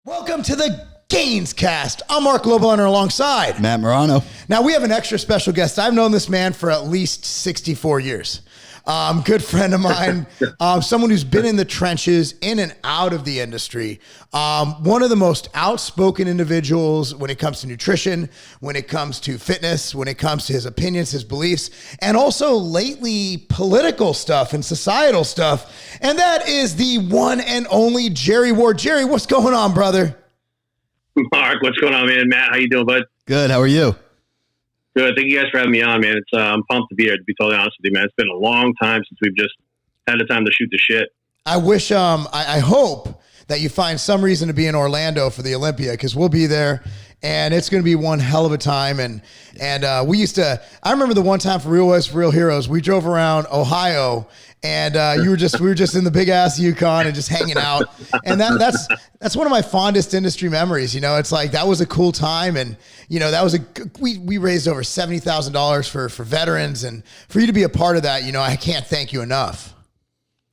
Welcome to the GainzCast. I'm Marc Lobliner alongside Matt Marano. Now we have an extra special guest. I've known this man for at least 64 years. Good friend of mine, someone who's been in the trenches, in and out of the industry. One of the most outspoken individuals when it comes to nutrition, when it comes to fitness, when it comes to his opinions, his beliefs, and also lately political stuff and societal stuff. And that is the one and only Jerry Ward. Jerry, what's going on, brother? Mark, what's going on, man? Matt, how you doing, bud? Good. How are you? Good. Thank you guys for having me on, man. I'm pumped to be here, to be totally honest with you, man. It's been a long time since we've just had the time to shoot the shit. I wish, I hope that you find some reason to be in Orlando for the Olympia, because we'll be there and it's going to be one hell of a time. And I remember the one time for Real West Real Heroes, we drove around Ohio and we were just in the big ass Yukon and just hanging out. And that's one of my fondest industry memories. You know, it's like, that was a cool time. And, you know, that was we raised over $70,000 for veterans, and for you to be a part of that, you know, I can't thank you enough.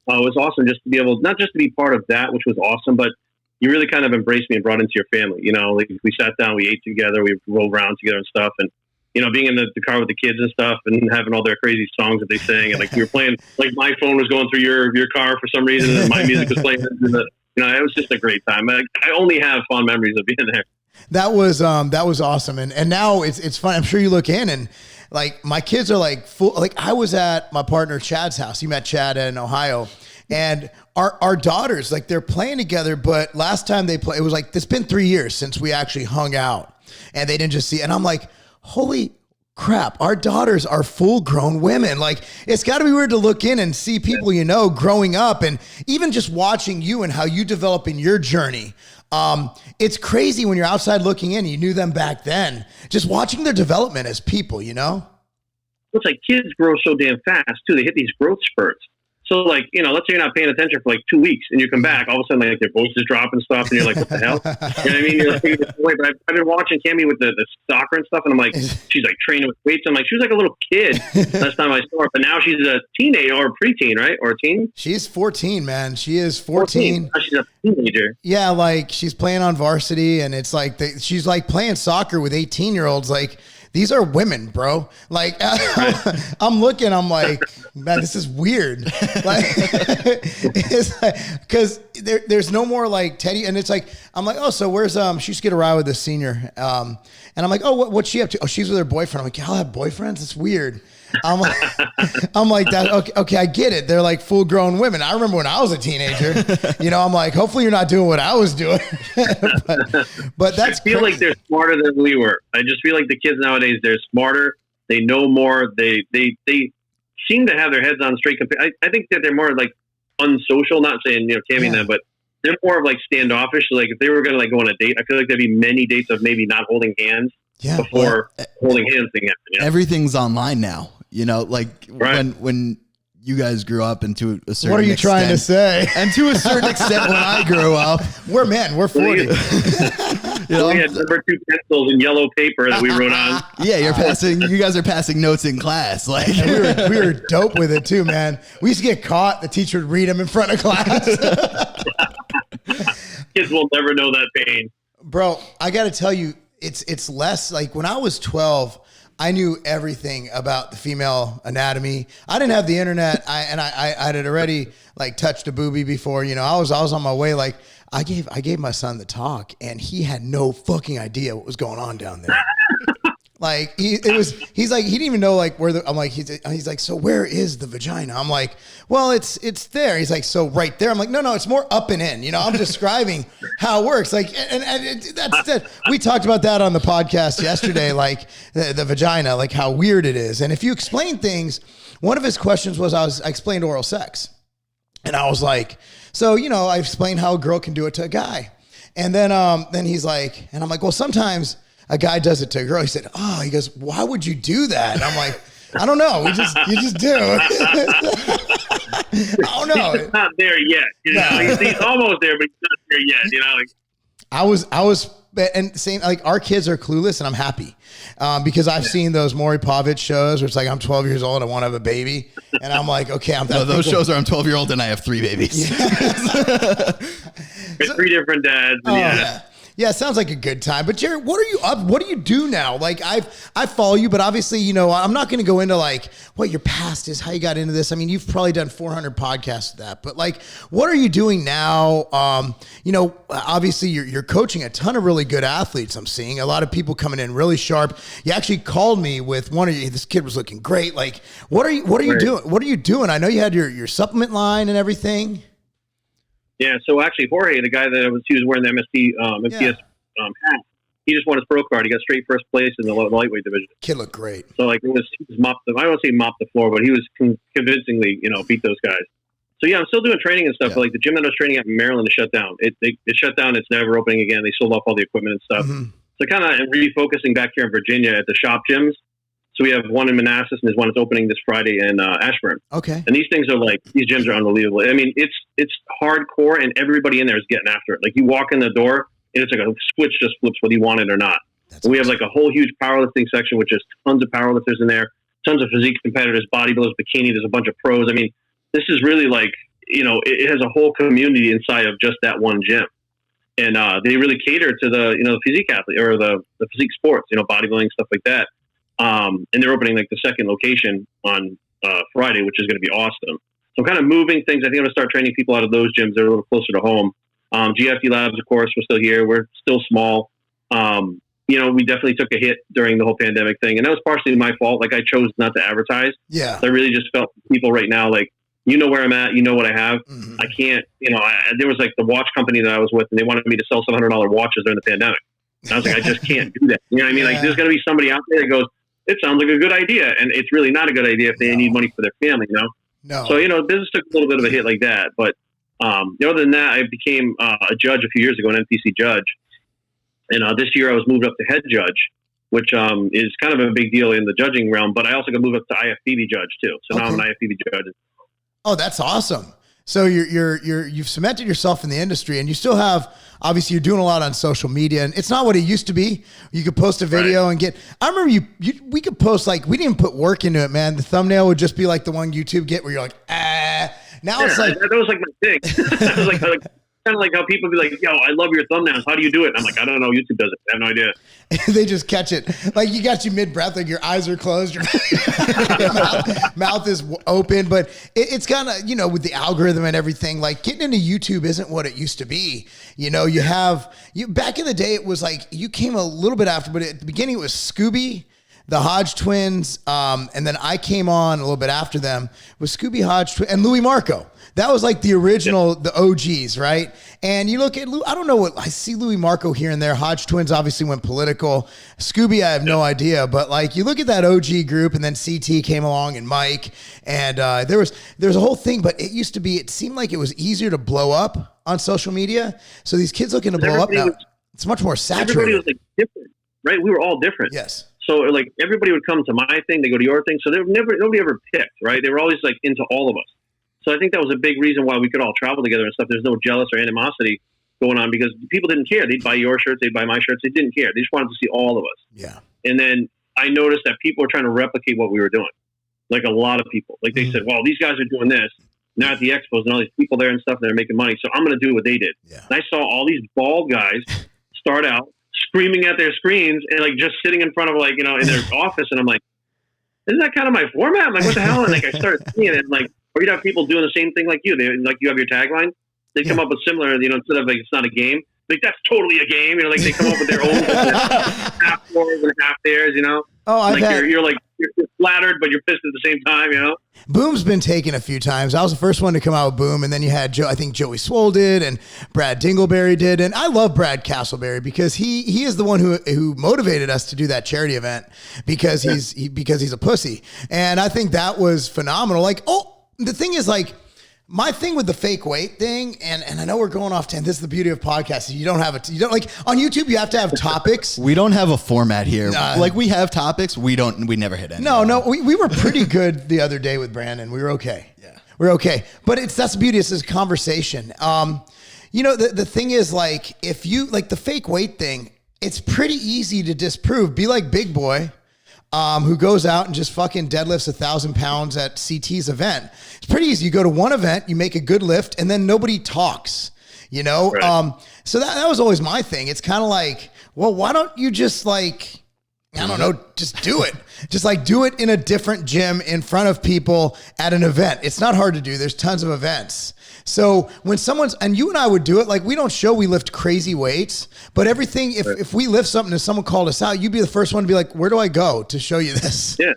Oh, it was awesome just to be able, not just to be part of that, which was awesome, but you really kind of embraced me and brought into your family. You know, like we sat down, we ate together, we rolled around together and stuff. And, you know, being in the car with the kids and stuff and having all their crazy songs that they sang. And like we were playing, like my phone was going through your car for some reason and my music was playing. And you know, it was just a great time. I only have fond memories of being there. That was awesome. And now it's fun. I'm sure you look in and like my kids are like full. Like I was at my partner Chad's house. You met Chad in Ohio, and our daughters, like they're playing together. But last time they played, it was like, it's been 3 years since we actually hung out, and they didn't just see. And I'm like, holy crap, our daughters are full grown women. Like it's got to be weird to look in and see people, you know, growing up, and even just watching you and how you develop in your journey. It's crazy when you're outside looking in, you knew them back then, just watching their development as people, you know? It's like kids grow so damn fast too. They hit these growth spurts. So like, you know, let's say you're not paying attention for like 2 weeks and you come back, all of a sudden like their voices drop and stuff. And you're like, what the hell? You know what I mean? You're like, but I've been watching Cammy with the soccer and stuff. And I'm like, she's like training with weights. I'm like, she was like a little kid last time I saw her, but now she's a teenager or a preteen, right? Or a teen? She's 14, man. She is 14. She's a teenager. Yeah. Like she's playing on varsity, and it's like, she's like playing soccer with 18-year-olds. Like, these are women, bro. Like I'm looking, I'm like, man, this is weird. Like, it's like, cause there's no more like Teddy. And it's like, I'm like, oh, so where's, she used to get a ride with this senior. And I'm like, oh, what's she up to? Oh, she's with her boyfriend. I'm like, y'all have boyfriends? It's weird. I'm like that. Okay, I get it. They're like full grown women. I remember when I was a teenager, you know, I'm like, hopefully you're not doing what I was doing. but that's I feel like they're smarter than we were. I just feel like the kids nowadays, they're smarter. They know more. They seem to have their heads on straight. I think that they're more like unsocial, not saying, you know, Tammy and them, but they're more of like standoffish. So like if they were going to like go on a date, I feel like there'd be many dates of maybe not holding hands before holding hands thing happened. Yeah. Everything's online now. You know, like when you guys grew up, and to a certain extent. What are you trying to say? And to a certain extent, when I grew up, we're men. We're 40. You know, we had number 2 pencils and yellow paper that we wrote on. Yeah, you guys are passing notes in class. Like we were dope with it too, man. We used to get caught. The teacher would read them in front of class. Kids will never know that pain. Bro, I got to tell you, it's less like when I was 12, I knew everything about the female anatomy. I didn't have the internet. I had already like touched a boobie before, you know, I was on my way. Like I gave my son the talk, and he had no fucking idea what was going on down there. Like he's like, he didn't even know like where I'm like, he's like, so where is the vagina? I'm like, well, it's there. He's like, so right there. I'm like, no, it's more up and in, you know, I'm describing how it works. Like, and that's it. We talked about that on the podcast yesterday, like the vagina, like how weird it is. And if you explain things, one of his questions was, I explained oral sex, and I was like, so, you know, I explained how a girl can do it to a guy. And then he's like, and I'm like, well, sometimes a guy does it to a girl. He said, oh, he goes, why would you do that? And I'm like, I don't know. You just do. I don't know. He's not there yet. You know? He's almost there, but he's not there yet. You know, like I was, and same, like our kids are clueless, and I'm happy because I've seen those Maury Povich shows where it's like, I'm 12 years old, I want to have a baby. And I'm like, okay, those shows are I'm 12-year-old and I have 3 babies. Three different dads. And yeah. Yeah, it sounds like a good time. But Jared, what are you up? What do you do now? Like I follow you, but obviously, I'm not going to go into like what your past is, how you got into this. I mean, you've probably done 400 podcasts with that, but like, what are you doing now? Obviously you're coaching a ton of really good athletes. I'm seeing a lot of people coming in really sharp. You actually called me with one of you. This kid was looking great. Like, what are you doing? What are you doing? I know you had your supplement line and everything. Yeah, so actually Jorge, the guy that he was wearing the MTS hat, he just won his pro card. He got straight first place in the lightweight division. Kid looked great. So like he was mopped. I don't say mopped the floor, but he was convincingly, beat those guys. So yeah, I'm still doing training and stuff. Yeah. But like the gym that I was training at in Maryland is shut down. It shut down. It's never opening again. They sold off all the equipment and stuff. Mm-hmm. So kind of refocusing back here in Virginia at the shop gyms. So we have one in Manassas and there's one that's opening this Friday in Ashburn. Okay. And these things are like, these gyms are unbelievable. I mean, it's hardcore and everybody in there is getting after it. Like you walk in the door and it's like a switch just flips whether you want it or not. And we have like a whole huge powerlifting section, which is tons of powerlifters in there, tons of physique competitors, bodybuilders, bikini. There's a bunch of pros. I mean, this is really like, it has a whole community inside of just that one gym. And they really cater to the physique athlete or the physique sports, bodybuilding, stuff like that. And they're opening like the second location on Friday, which is going to be awesome. So I'm kind of moving things. I think I'm going to start training people out of those gyms. They're a little closer to home. GFD Labs, of course, we're still here. We're still small. We definitely took a hit during the whole pandemic thing. And that was partially my fault. Like I chose not to advertise. Yeah. So I really just felt people right now, like, where I'm at, what I have. Mm-hmm. I can't, there was like the watch company that I was with and they wanted me to sell $700 watches during the pandemic. And I was like, I just can't do that. You know what I mean? Yeah. Like there's going to be somebody out there that goes, it sounds like a good idea. And it's really not a good idea if they need money for their family, No. So, business took a little bit of a hit like that. But other than that, I became a judge a few years ago, an NPC judge. And this year I was moved up to head judge, which is kind of a big deal in the judging realm. But I also got moved up to IFBB judge too. So now I'm an IFBB judge. Oh, that's awesome. So you've cemented yourself in the industry and you still have, obviously you're doing a lot on social media and it's not what it used to be. You could post a video and I remember we could post like, we didn't put work into it, man. The thumbnail would just be like the one YouTube get where you're like, now it's like, that was like my thing. That was like kind of like how people be like, yo, I love your thumbnails. How do you do it? And I'm like, I don't know. YouTube does it. I have no idea. They just catch it. Like you got you mid-breath, like your eyes are closed, your mouth is open. But it's kind of, with the algorithm and everything, like getting into YouTube isn't what it used to be. Back in the day, it was like you came a little bit after, but at the beginning it was Scooby, the Hodge twins, and then I came on a little bit after them with Scooby, Hodge, and Louis Marco. That was like the original, the OGs, right? And you look at, I don't know what, I see Louis Marco here and there. Hodge twins obviously went political. Scooby, I have no idea. But like, you look at that OG group and then CT came along and Mike. And there was a whole thing, but it seemed like it was easier to blow up on social media. So these kids looking to blow up now, it's much more saturated. Everybody was like different, right? We were all different. Yes. So like everybody would come to my thing, they go to your thing. So nobody ever picked, right? They were always like into all of us. So I think that was a big reason why we could all travel together and stuff. There's no jealous or animosity going on because people didn't care. They'd buy your shirts, they'd buy my shirts. They didn't care. They just wanted to see all of us. Yeah. And then I noticed that people were trying to replicate what we were doing. Like a lot of people. Like they said, well, these guys are doing this. Now at the expos and all these people there and stuff that are making money. So I'm going to do what they did. Yeah. And I saw all these bald guys start out screaming at their screens and like just sitting in front of like, in their office. And I'm like, isn't that kind of my format? I'm like, what the hell? And like I started seeing it like, or you'd have people doing the same thing like you. Like you have your tagline. They come up with similar, instead of like, it's not a game. Like that's totally a game. Like they come up with their own half yours and half theirs, Oh, like you're flattered, but you're pissed at the same time, Boom's been taken a few times. I was the first one to come out with Boom, and then you had I think Joey Swole did, and Brad Dingleberry did, and I love Brad Castleberry because he is the one who motivated us to do that charity event because he's a pussy, and I think that was phenomenal. Like, the thing is like. My thing with the fake weight thing, and I know we're going off 10. This is the beauty of podcasts. You don't like on YouTube. You have to have topics. We don't have a format here. Like we have topics. We never hit any. No. We were pretty good the other day with Brandon. We were okay. Yeah, we're okay. But that's the beauty of this conversation. The thing is like if you like the fake weight thing, it's pretty easy to disprove. Be like Big Boy. Who goes out and just fucking deadlifts 1,000 pounds at CT's event. It's pretty easy. You go to one event, you make a good lift, and then nobody talks. you know? Right. So that was always my thing. It's kind of like, well, why don't you just like, I don't know, just do it. Just like do it in a different gym in front of people at an event. It's not hard to do. There's tons of events. So when and you and I would do it, like we don't show we lift crazy weights, but everything, if we lift something and someone called us out, you'd be the first one to be like, where do I go to show you this? Yeah.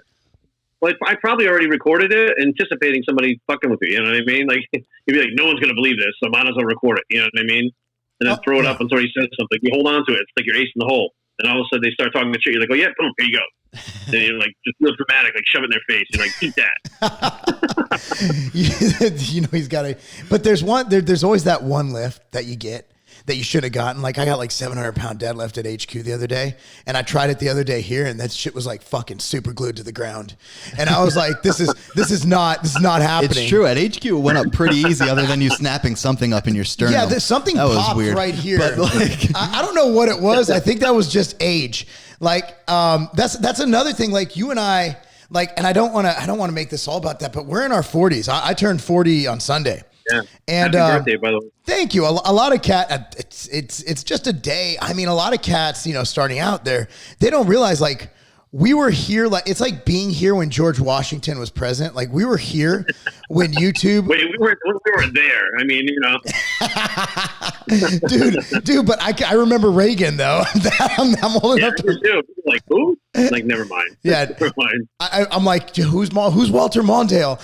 Well, I probably already recorded it, anticipating somebody fucking with you. You know what I mean? Like, you'd be like, no one's going to believe this, so might as well record it. You know what I mean? And then throw it up and somebody says something. You hold on to it. It's like you're ace in the hole. And all of a sudden they start talking to shit. You're like, oh, yeah, boom, here you go. And you're like, just real dramatic, like shove it in their face. You're like, eat that. You know, he's got but there's there's always that one lift that you get that you should have gotten. Like I got like 700-pound deadlift at HQ the other day, and I tried it the other day here, and that shit was like fucking super glued to the ground. And I was like, this is not happening. It's true. At HQ, it went up pretty easy, other than you snapping something up in your sternum. Yeah, something that popped was weird. right here. But like, I don't know what it was. I think that was just age. Like that's another thing. Like you and I, like, and I don't want to make this all about that, but we're in our 40s. I turned 40 on Sunday. Yeah. And happy birthday, by the way. Thank you. A lot of it's just a day. I mean, a lot of cats, you know, starting out there, they don't realize like we were here. Like it's like being here when George Washington was president. Like we were here when YouTube. Wait, we weren't there. I mean, you know, dude. But I remember Reagan though. I'm old enough to. Too. Like who? Like never mind. Yeah, never mind. I'm like, who's Walter Mondale?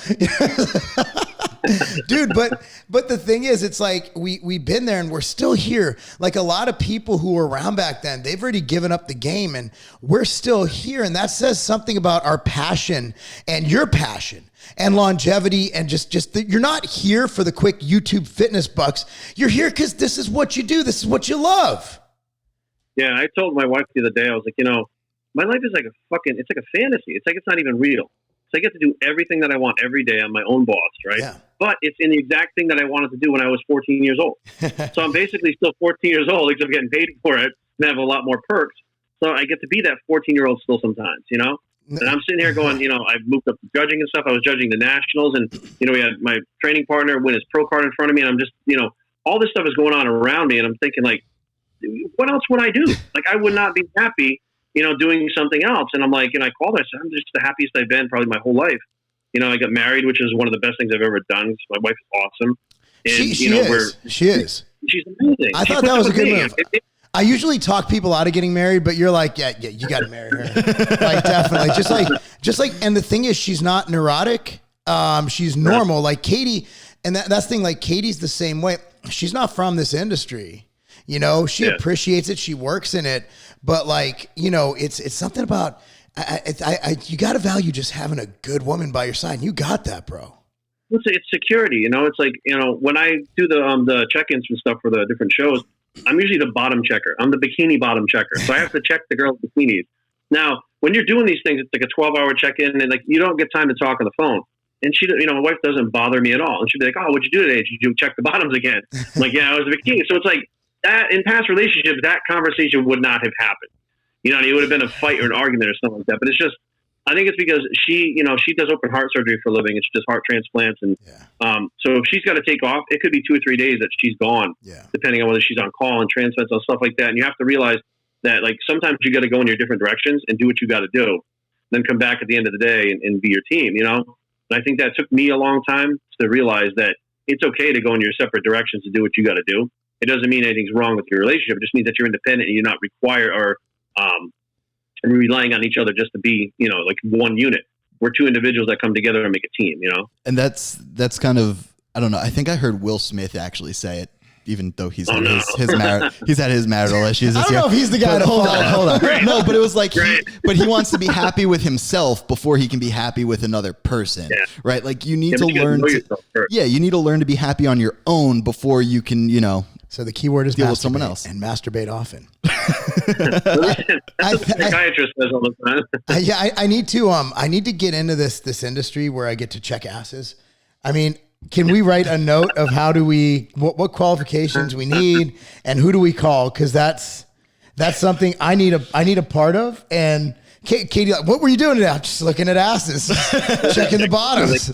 Dude, but the thing is, it's like we've been there and we're still here. Like a lot of people who were around back then, they've already given up the game and we're still here. And that says something about our passion and your passion and longevity and you're not here for the quick YouTube fitness bucks. You're here because this is what you do. This is what you love. Yeah, I told my wife the other day, I was like, you know, my life is like it's like a fantasy. It's like it's not even real. So I get to do everything that I want every day. I'm my own boss, right? Yeah. But it's in the exact thing that I wanted to do when I was 14 years old. So I'm basically still 14 years old, except getting paid for it and have a lot more perks. So I get to be that 14-year-old still sometimes, you know? And I'm sitting here going, you know, I've moved up to judging and stuff. I was judging the nationals and, you know, we had my training partner win his pro card in front of me. And I'm just, you know, all this stuff is going on around me. And I'm thinking like, what else would I do? Like I would not be happy, you know, doing something else. And I'm like, and I called her, I said, I'm just the happiest I've been probably my whole life. You know, I got married, which is one of the best things I've ever done. My wife is awesome. And, she is. She's amazing. I thought that was a good move. I usually talk people out of getting married, but you're like, yeah, you got to marry her. Like, definitely. Just like, and the thing is, she's not neurotic. She's normal. Like Katie, and that's the thing, like Katie's the same way. She's not from this industry. You know, she appreciates it. She works in it, but like, you know, it's something about, you got to value just having a good woman by your side. And you got that, bro. It's security. You know, it's like, you know, when I do the check-ins and stuff for the different shows, I'm usually the bottom checker. I'm the bikini bottom checker. So I have to check the girls' bikinis. Now, when you're doing these things, it's like a 12-hour check-in and like, you don't get time to talk on the phone. And she, you know, my wife doesn't bother me at all. And she'd be like, oh, what'd you do today? Did you check the bottoms again? I'm like, yeah, I was a bikini. So it's like that in past relationships, that conversation would not have happened. You know, it would have been a fight or an argument or something like that. But it's just, I think it's because she, you know, she does open heart surgery for a living and she does heart transplants. And so if she's got to take off, it could be 2 or 3 days that she's gone, depending on whether she's on call and transplants and stuff like that. And you have to realize that like sometimes you got to go in your different directions and do what you got to do, then come back at the end of the day and be your team, you know? And I think that took me a long time to realize that it's okay to go in your separate directions and do what you got to do. It doesn't mean anything's wrong with your relationship. It just means that you're independent and you're not required or relying on each other just to be, you know, like one unit. We're two individuals that come together and make a team, you know? And that's kind of, I don't know. I think I heard Will Smith actually say it, even though he's had his marital issues. I don't know if he's the guy to hold on. Right. No, but it was like, he wants to be happy with himself before he can be happy with another person, right? Like you need to learn you need to learn to be happy on your own before you can, you know. So the key word is deal with someone else and masturbate often. That's what the psychiatrist says all the time. I need to get into this industry where I get to check asses. I mean, can we write a note of what qualifications we need and who do we call? Cause that's something I need a part of. And Katie, what were you doing today? I'm just looking at asses, checking the bottoms.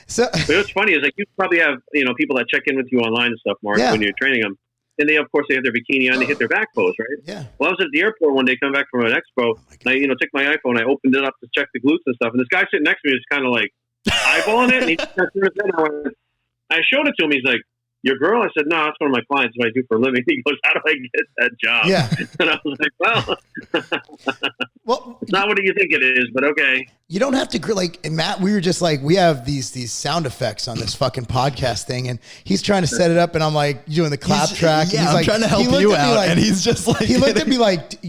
So but what's funny is like you probably have people that check in with you online and stuff, Mark, when you're training them, and they of course they have their bikini on, they hit their back pose, right? Yeah. Well, I was at the airport one day coming back from an expo, and I took my iPhone, I opened it up to check the glutes and stuff, and this guy sitting next to me is kind of like eyeballing it, and he just I showed it to him. He's like, "Your girl?" I said, "No, that's one of my clients. What I do for a living." He goes, "How do I get that job?" Yeah. And I was like, "Well, it's not what you think it is, but okay." You don't have to and Matt. We were just like, we have these sound effects on this fucking podcast thing, and he's trying to set it up, and I'm like doing the clap track. Yeah, and he's I'm like, trying to help you out, and he's just like, he looked at me like,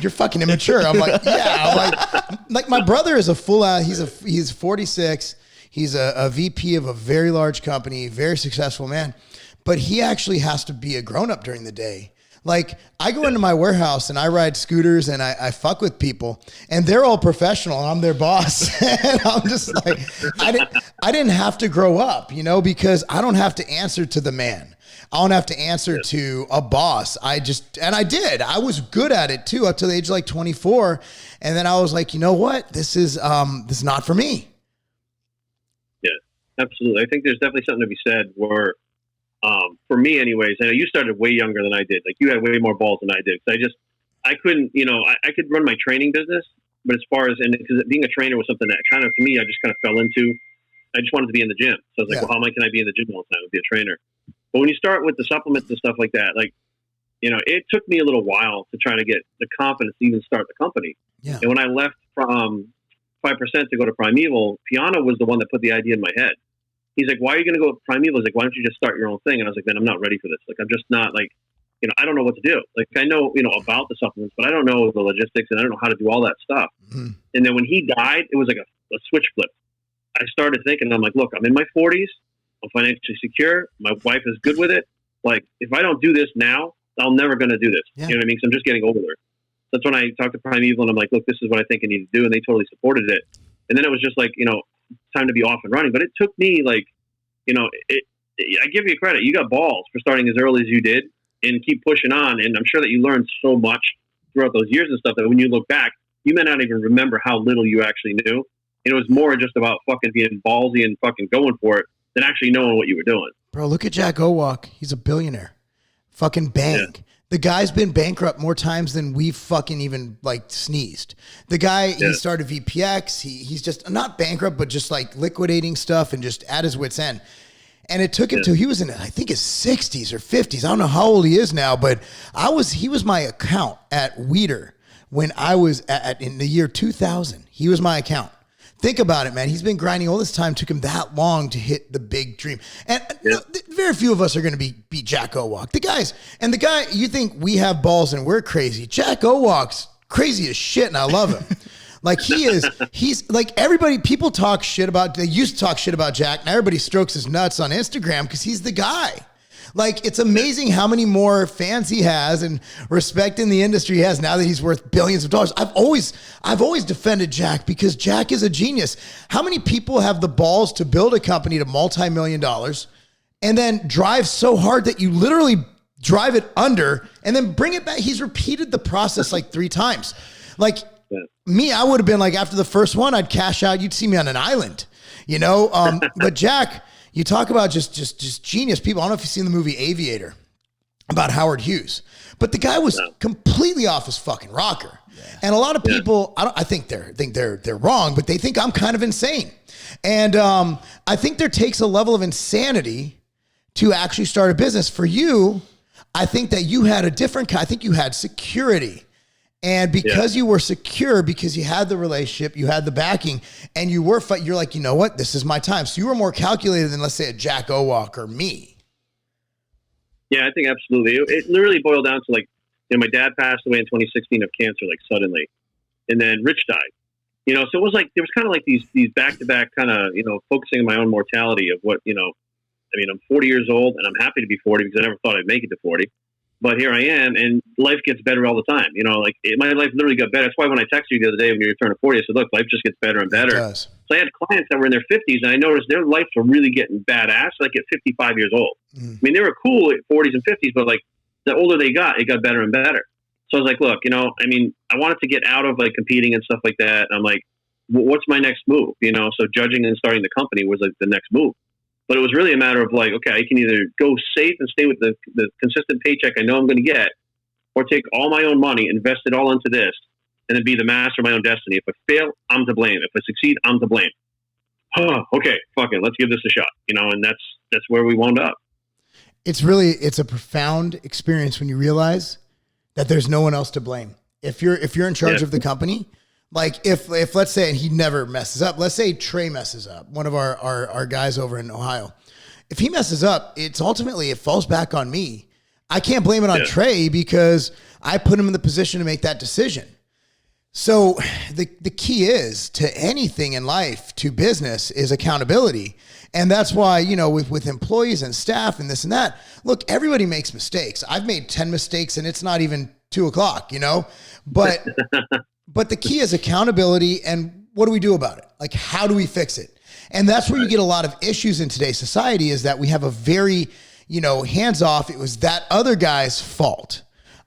"You're fucking immature." I'm like, "Yeah." I'm like my brother is a full out. He's 46. He's a VP of a very large company, very successful man, but he actually has to be a grown up during the day. Like I go into my warehouse and I ride scooters and I fuck with people and they're all professional and I'm their boss. And I'm just like, I didn't have to grow up, because I don't have to answer to the man. I don't have to answer to a boss. I did. I was good at it too up to the age of like 24. And then I was like, you know what? This is not for me. Absolutely. I think there's definitely something to be said where, for me anyways, I know you started way younger than I did. Like you had way more balls than I did. I couldn't, I could run my training business, but as far as, because being a trainer was something that kind of, to me, I just kind of fell into. I just wanted to be in the gym. So I was like, well, how can I be in the gym all the time and be a trainer? But when you start with the supplements and stuff like that, it took me a little while to try to get the confidence to even start the company. Yeah. And when I left from 5% to go to Primeval, Piano was the one that put the idea in my head. He's like, "Why are you going to go with Primeval?" He's like, "Why don't you just start your own thing?" And I was like, "Man, I'm not ready for this. Like, I'm just not I don't know what to do. Like, I know, about the supplements, but I don't know the logistics and I don't know how to do all that stuff." Mm-hmm. And then when he died, it was like a switch flip. I started thinking, I'm like, look, I'm in my 40s. I'm financially secure. My wife is good with it. Like, if I don't do this now, I'm never going to do this. Yeah. You know what I mean? So I'm just getting older. That's when I talked to Primeval and I'm like, look, this is what I think I need to do. And they totally supported it. And then it was just like, time to be off and running. But it took me I give you credit. You got balls for starting as early as you did and keep pushing on. And I'm sure that you learned so much throughout those years and stuff that when you look back, you may not even remember how little you actually knew. And it was more just about fucking being ballsy and fucking going for it than actually knowing what you were doing. Bro, look at Jack Owak. He's a billionaire. Fucking bank. Yeah. The guy's been bankrupt more times than we've fucking even sneezed. The guy, he started VPX. He's just not bankrupt, but just liquidating stuff and just at his wit's end. And it took him till he was in, I think, his 60s or 50s. I don't know how old he is now, but he was my account at Weider when I was in the year 2000. He was my account. Think about it, man. He's been grinding all this time. Took him that long to hit the big dream. And very few of us are going to beat Jack Owak. The guy, you think we have balls and we're crazy. Jack Owak's crazy as shit, and I love him. He's like everybody, people talk shit about, they used to talk shit about Jack, and everybody strokes his nuts on Instagram because he's the guy. It's amazing how many more fans he has and respect in the industry he has now that he's worth billions of dollars. I've always defended Jack because Jack is a genius. How many people have the balls to build a company to multi-million dollars and then drive so hard that you literally drive it under and then bring it back? He's repeated the process 3 times. Me, I would have been after the first one, I'd cash out. You'd see me on an island, but Jack, you talk about just genius people. I don't know if you've seen the movie Aviator about Howard Hughes, but the guy was completely off his fucking rocker. Yeah. And a lot of people, I think they're wrong, but they think I'm kind of insane. And I think there takes a level of insanity to actually start a business. For you, I think that you had a different, I think you had security. And because you were secure, because you had the relationship, you had the backing, and you're like, you know what, this is my time. So you were more calculated than, let's say, a Jack Owak or me. Yeah, I think absolutely. It literally boiled down to my dad passed away in 2016 of cancer, suddenly. And then Rich died. So it was there was kind of these back-to-back kind of, focusing on my own mortality of what, I'm 40 years old and I'm happy to be 40 because I never thought I'd make it to 40. But here I am, and life gets better all the time. My life literally got better. That's why when I texted you the other day when you turned 40, I said, look, life just gets better and better. It does. So I had clients that were in their 50s, and I noticed their lives were really getting badass, at 55 years old. Mm. I mean, they were cool at 40s and 50s, but, the older they got, it got better and better. So I was like, look, I wanted to get out of, competing and stuff like that. And I'm like, what's my next move? So judging and starting the company was like the next move. But it was really a matter of like, okay, I can either go safe and stay with the consistent paycheck I know I'm going to get, or take all my own money, invest it all into this, and then be the master of my own destiny. If I fail, I'm to blame. If I succeed, I'm to blame. Okay, fuck it, let's give this a shot. And that's where we wound up. It's a profound experience when you realize that there's no one else to blame. If you're in charge of the company, like if let's say, and he never messes up, let's say Trey messes up, one of our guys over in Ohio. If he messes up, it falls back on me. I can't blame it on Trey because I put him in the position to make that decision. So the key is to anything in life, to business, is accountability. And that's why, with employees and staff and this and that, look, everybody makes mistakes. I've made 10 mistakes and it's not even 2:00, but the key is accountability. And what do we do about it? Like, how do we fix it? And that's where you get a lot of issues in today's society, is that we have a very, hands off. It was that other guy's fault.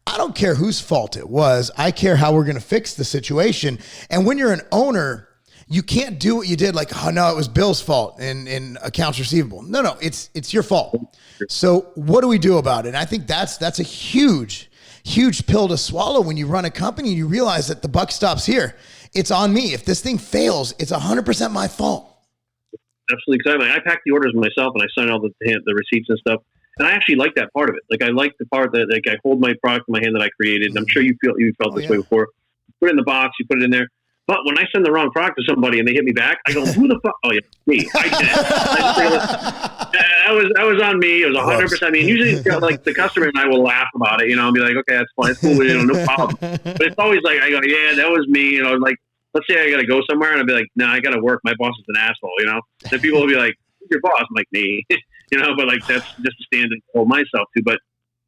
I don't care whose fault it was. I care how we're going to fix the situation. And when you're an owner, you can't do what you did. Like, oh no, it was Bill's fault in accounts receivable. No, it's your fault. So what do we do about it? And I think that's a huge pill to swallow when you run a company and you realize that the buck stops here. It's on me. If this thing fails, it's 100% my fault. Absolutely. Because I pack the orders myself and I sign all the receipts and stuff. And I actually like that part of it. Like, I like the part that, like, I hold my product in my hand that I created. And I'm sure you felt this way before. You put it in the box, you put it in there. But when I send the wrong product to somebody and they hit me back, I go, who the fuck? Oh yeah, me. I did it. That was on me. It was 100%. I mean, usually like the customer and I will laugh about it, and be like, okay, that's fine, it's cool, no problem. But it's always like, I go, yeah, that was me. Like, let's say I got to go somewhere and I'll be like, nah, I got to work. My boss is an asshole, And people will be like, who's your boss? I'm like, me. But like, that's just a standard to hold myself to. But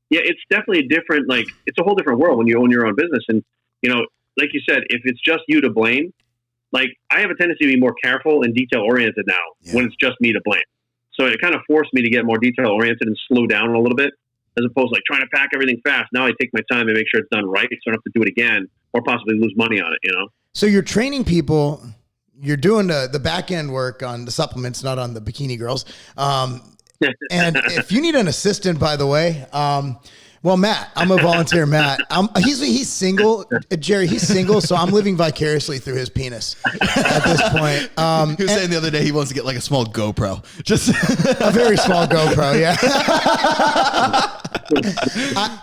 yeah, it's definitely a different, like, it's a whole different world when you own your own business. And, like you said, if it's just you to blame, like, I have a tendency to be more careful and detail oriented now when it's just me to blame. So it kind of forced me to get more detail oriented and slow down a little bit, as opposed to like trying to pack everything fast. Now I take my time and make sure it's done right, so I don't have to do it again or possibly lose money on it, So you're training people, you're doing the back end work on the supplements, not on the bikini girls. And if you need an assistant, by the way, well, Matt, I'm a volunteer. Matt, he's single. Jerry, he's single, so I'm living vicariously through his penis at this point. He was saying the other day he wants to get like a small GoPro, just a very small GoPro. Yeah.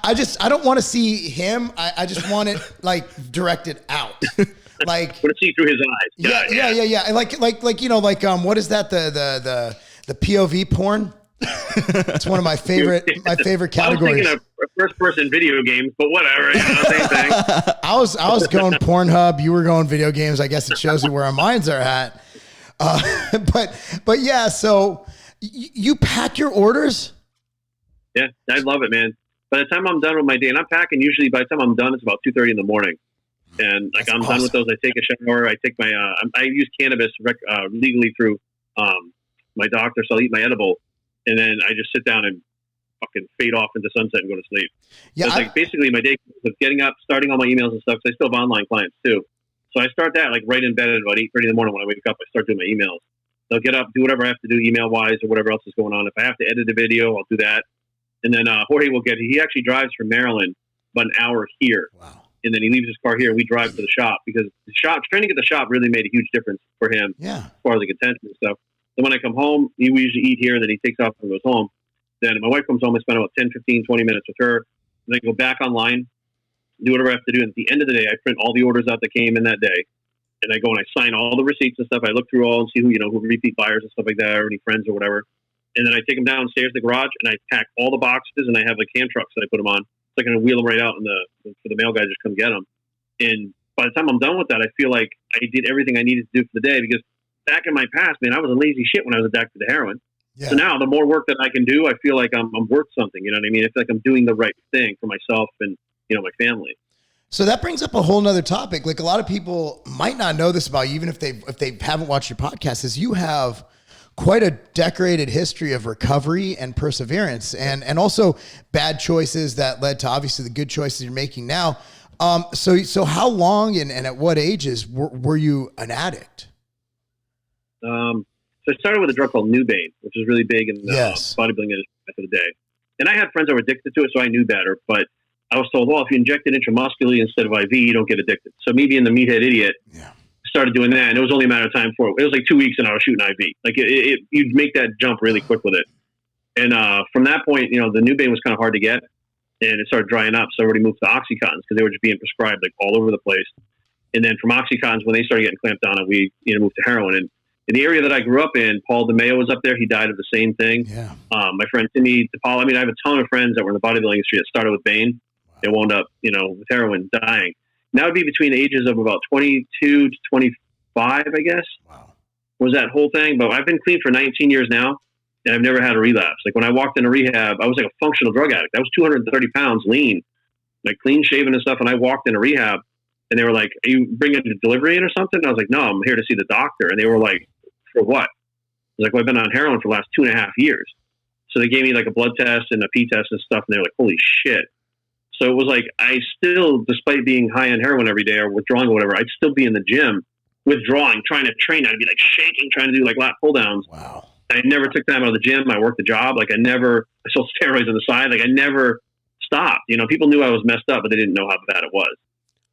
I don't want to see him. I just want it like directed out. Like, want to see through his eyes. Yeah. And like what is that? The POV porn. It's one of my favorite categories. I was thinking of first person video games, but whatever, same thing. I was going Pornhub, you were going video games. I guess it shows you where our minds are at. But yeah, so you pack your orders? Yeah, I love it, man. By the time I'm done with my day, and I'm packing usually by the time I'm done, it's about 2:30 in the morning. And like, I'm done with those. I take a shower. I take my I use cannabis legally through my doctor, so I'll eat my edible. And then I just sit down and fucking fade off into sunset and go to sleep. Yeah, so it's like basically my day is getting up, starting all my emails and stuff. Because I still have online clients too. So I start that like right in bed at about 8:30 in the morning. When I wake up, I start doing my emails. So I'll get up, do whatever I have to do email wise or whatever else is going on. If I have to edit a video, I'll do that. And then Jorge will he actually drives from Maryland about an hour here. Wow. And then he leaves his car here. We drive to the shop because training at the shop really made a huge difference for him. Yeah. As far as the content and stuff. So when I come home, we usually eat here, and then he takes off and goes home. Then my wife comes home, I spend about 10, 15, 20 minutes with her. And I go back online, do whatever I have to do. And at the end of the day, I print all the orders out that came in that day. And I go and I sign all the receipts and stuff. I look through all and see who repeat buyers and stuff like that, or any friends or whatever. And then I take them downstairs to the garage, and I pack all the boxes, and I have like hand trucks that I put them on. So I can wheel them right out for the mail guy to just come get them. And by the time I'm done with that, I feel like I did everything I needed to do for the day, because back in my past, man, I was a lazy shit when I was addicted to heroin. Yeah. So now the more work that I can do, I feel like I'm worth something. You know what I mean? I feel like I'm doing the right thing for myself and, my family. So that brings up a whole nother topic. Like, a lot of people might not know this about you, even if they haven't watched your podcast, is you have quite a decorated history of recovery and perseverance, and also bad choices that led to obviously the good choices you're making now. So how long and at what ages were you an addict? So I started with a drug called Nubane, which was really big in the bodybuilding industry back in the day. And I had friends that were addicted to it, so I knew better. But I was told, well, if you inject it intramuscularly instead of IV, you don't get addicted. So me being the meathead idiot, started doing that, and it was only a matter of time for it. It was like 2 weeks, and I was shooting IV. Like you'd make that jump really quick with it. And from that point, the Nubane was kind of hard to get, and it started drying up. So everybody moved to Oxycontins because they were just being prescribed like all over the place. And then from Oxycontins, when they started getting clamped down on, we moved to heroin. And in the area that I grew up in, Paul DeMeo was up there. He died of the same thing. Yeah. My friend Timmy DePaul. I mean, I have a ton of friends that were in the bodybuilding industry that started with Bane. Wow. They wound up, with heroin, dying. And that would be between the ages of about 22 to 25, I guess. Wow. Was that whole thing. But I've been clean for 19 years now, and I've never had a relapse. Like when I walked into rehab, I was like a functional drug addict. I was 230 pounds lean, like clean shaven and stuff. And I walked into rehab, and they were like, "Are you bringing a delivery in or something?" And I was like, "No, I'm here to see the doctor." And they were like, "For what?" I was like, "Well, I've been on heroin for the last 2.5 years." So they gave me like a blood test and a pee test and stuff. And they were like, "Holy shit." So it was like, I still, despite being high on heroin every day or withdrawing or whatever, I'd still be in the gym withdrawing, trying to train. I'd be like shaking, trying to do like lat pull downs. Wow. I never took time out of the gym. I worked a job. Like I sold steroids on the side. Like I never stopped. People knew I was messed up, but they didn't know how bad it was.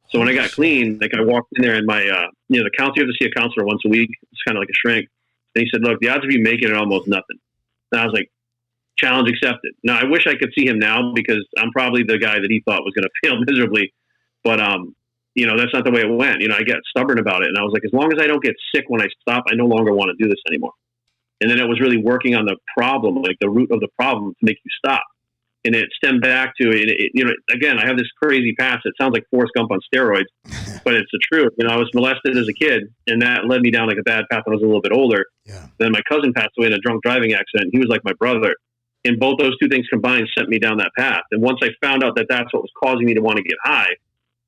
So when I got clean, like I walked in there and my, the counselor, you have to see a counselor once a week. It's kind of like a shrink. And he said, "Look, the odds of you making it are almost nothing." And I was like, challenge accepted. Now I wish I could see him now because I'm probably the guy that he thought was going to fail miserably. But, that's not the way it went. I got stubborn about it. And I was like, as long as I don't get sick when I stop, I no longer want to do this anymore. And then it was really working on the problem, like the root of the problem to make you stop. And it stemmed back to, again, I have this crazy past. It sounds like Forrest Gump on steroids, but it's the truth. I was molested as a kid, and that led me down like a bad path when I was a little bit older. Yeah. Then my cousin passed away in a drunk driving accident. He was like my brother. And both those two things combined sent me down that path. And once I found out that that's what was causing me to want to get high,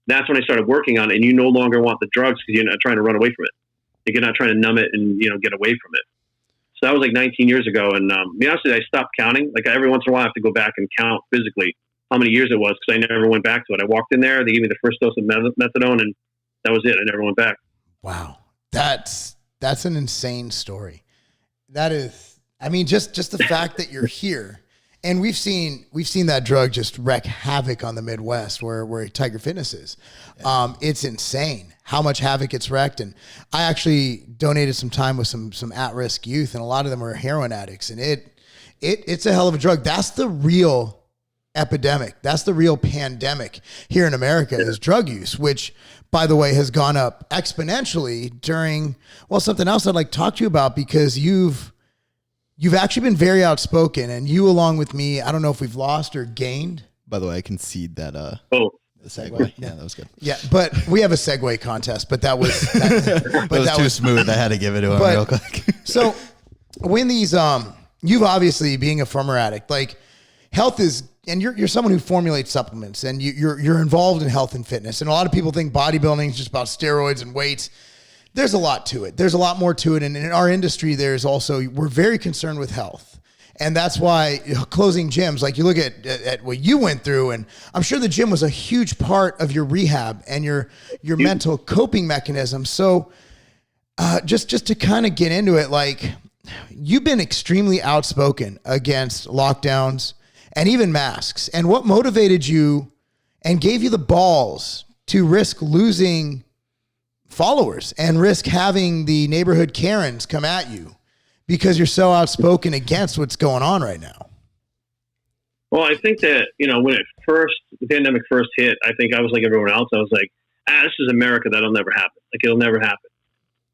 that's when I started working on it. And you no longer want the drugs because you're not trying to run away from it. You're not trying to numb it and, get away from it. So that was like 19 years ago. And to be honest with you, I stopped counting. Like every once in a while, I have to go back and count physically how many years it was because I never went back to it. I walked in there, they gave me the first dose of methadone, and that was it. I never went back. Wow. That's an insane story. That is, just the fact that you're here, and we've seen that drug just wreak havoc on the Midwest where Tiger Fitness is. Yeah. It's insane how much havoc it's wrecked. And I actually donated some time with some at-risk youth, and a lot of them are heroin addicts, and it's a hell of a drug. That's the real epidemic. That's the real pandemic here in America is drug use, which, by the way, has gone up exponentially during, something else I'd like to talk to you about, because you've actually been very outspoken, and you, along with me, I don't know if we've lost or gained. By the way, I concede that. The segue. Yeah, that was good. Yeah, but we have a segue contest, but that was too smooth. I had to give it to him real quick. So when these, you've obviously, being a former addict, like health is, and you're someone who formulates supplements, and you're involved in health and fitness, and a lot of people think bodybuilding is just about steroids and weights. There's a lot to it. There's a lot more to it. And in our industry, we're very concerned with health. And that's why closing gyms, like you look at what you went through, and I'm sure the gym was a huge part of your rehab and your mental coping mechanism. So just to kind of get into it, like you've been extremely outspoken against lockdowns and even masks. And what motivated you and gave you the balls to risk losing followers and risk having the neighborhood Karens come at you because you're so outspoken against what's going on right now? Well, I think that, when the pandemic first hit, I think I was like everyone else. I was like, this is America. That'll never happen. Like, it'll never happen.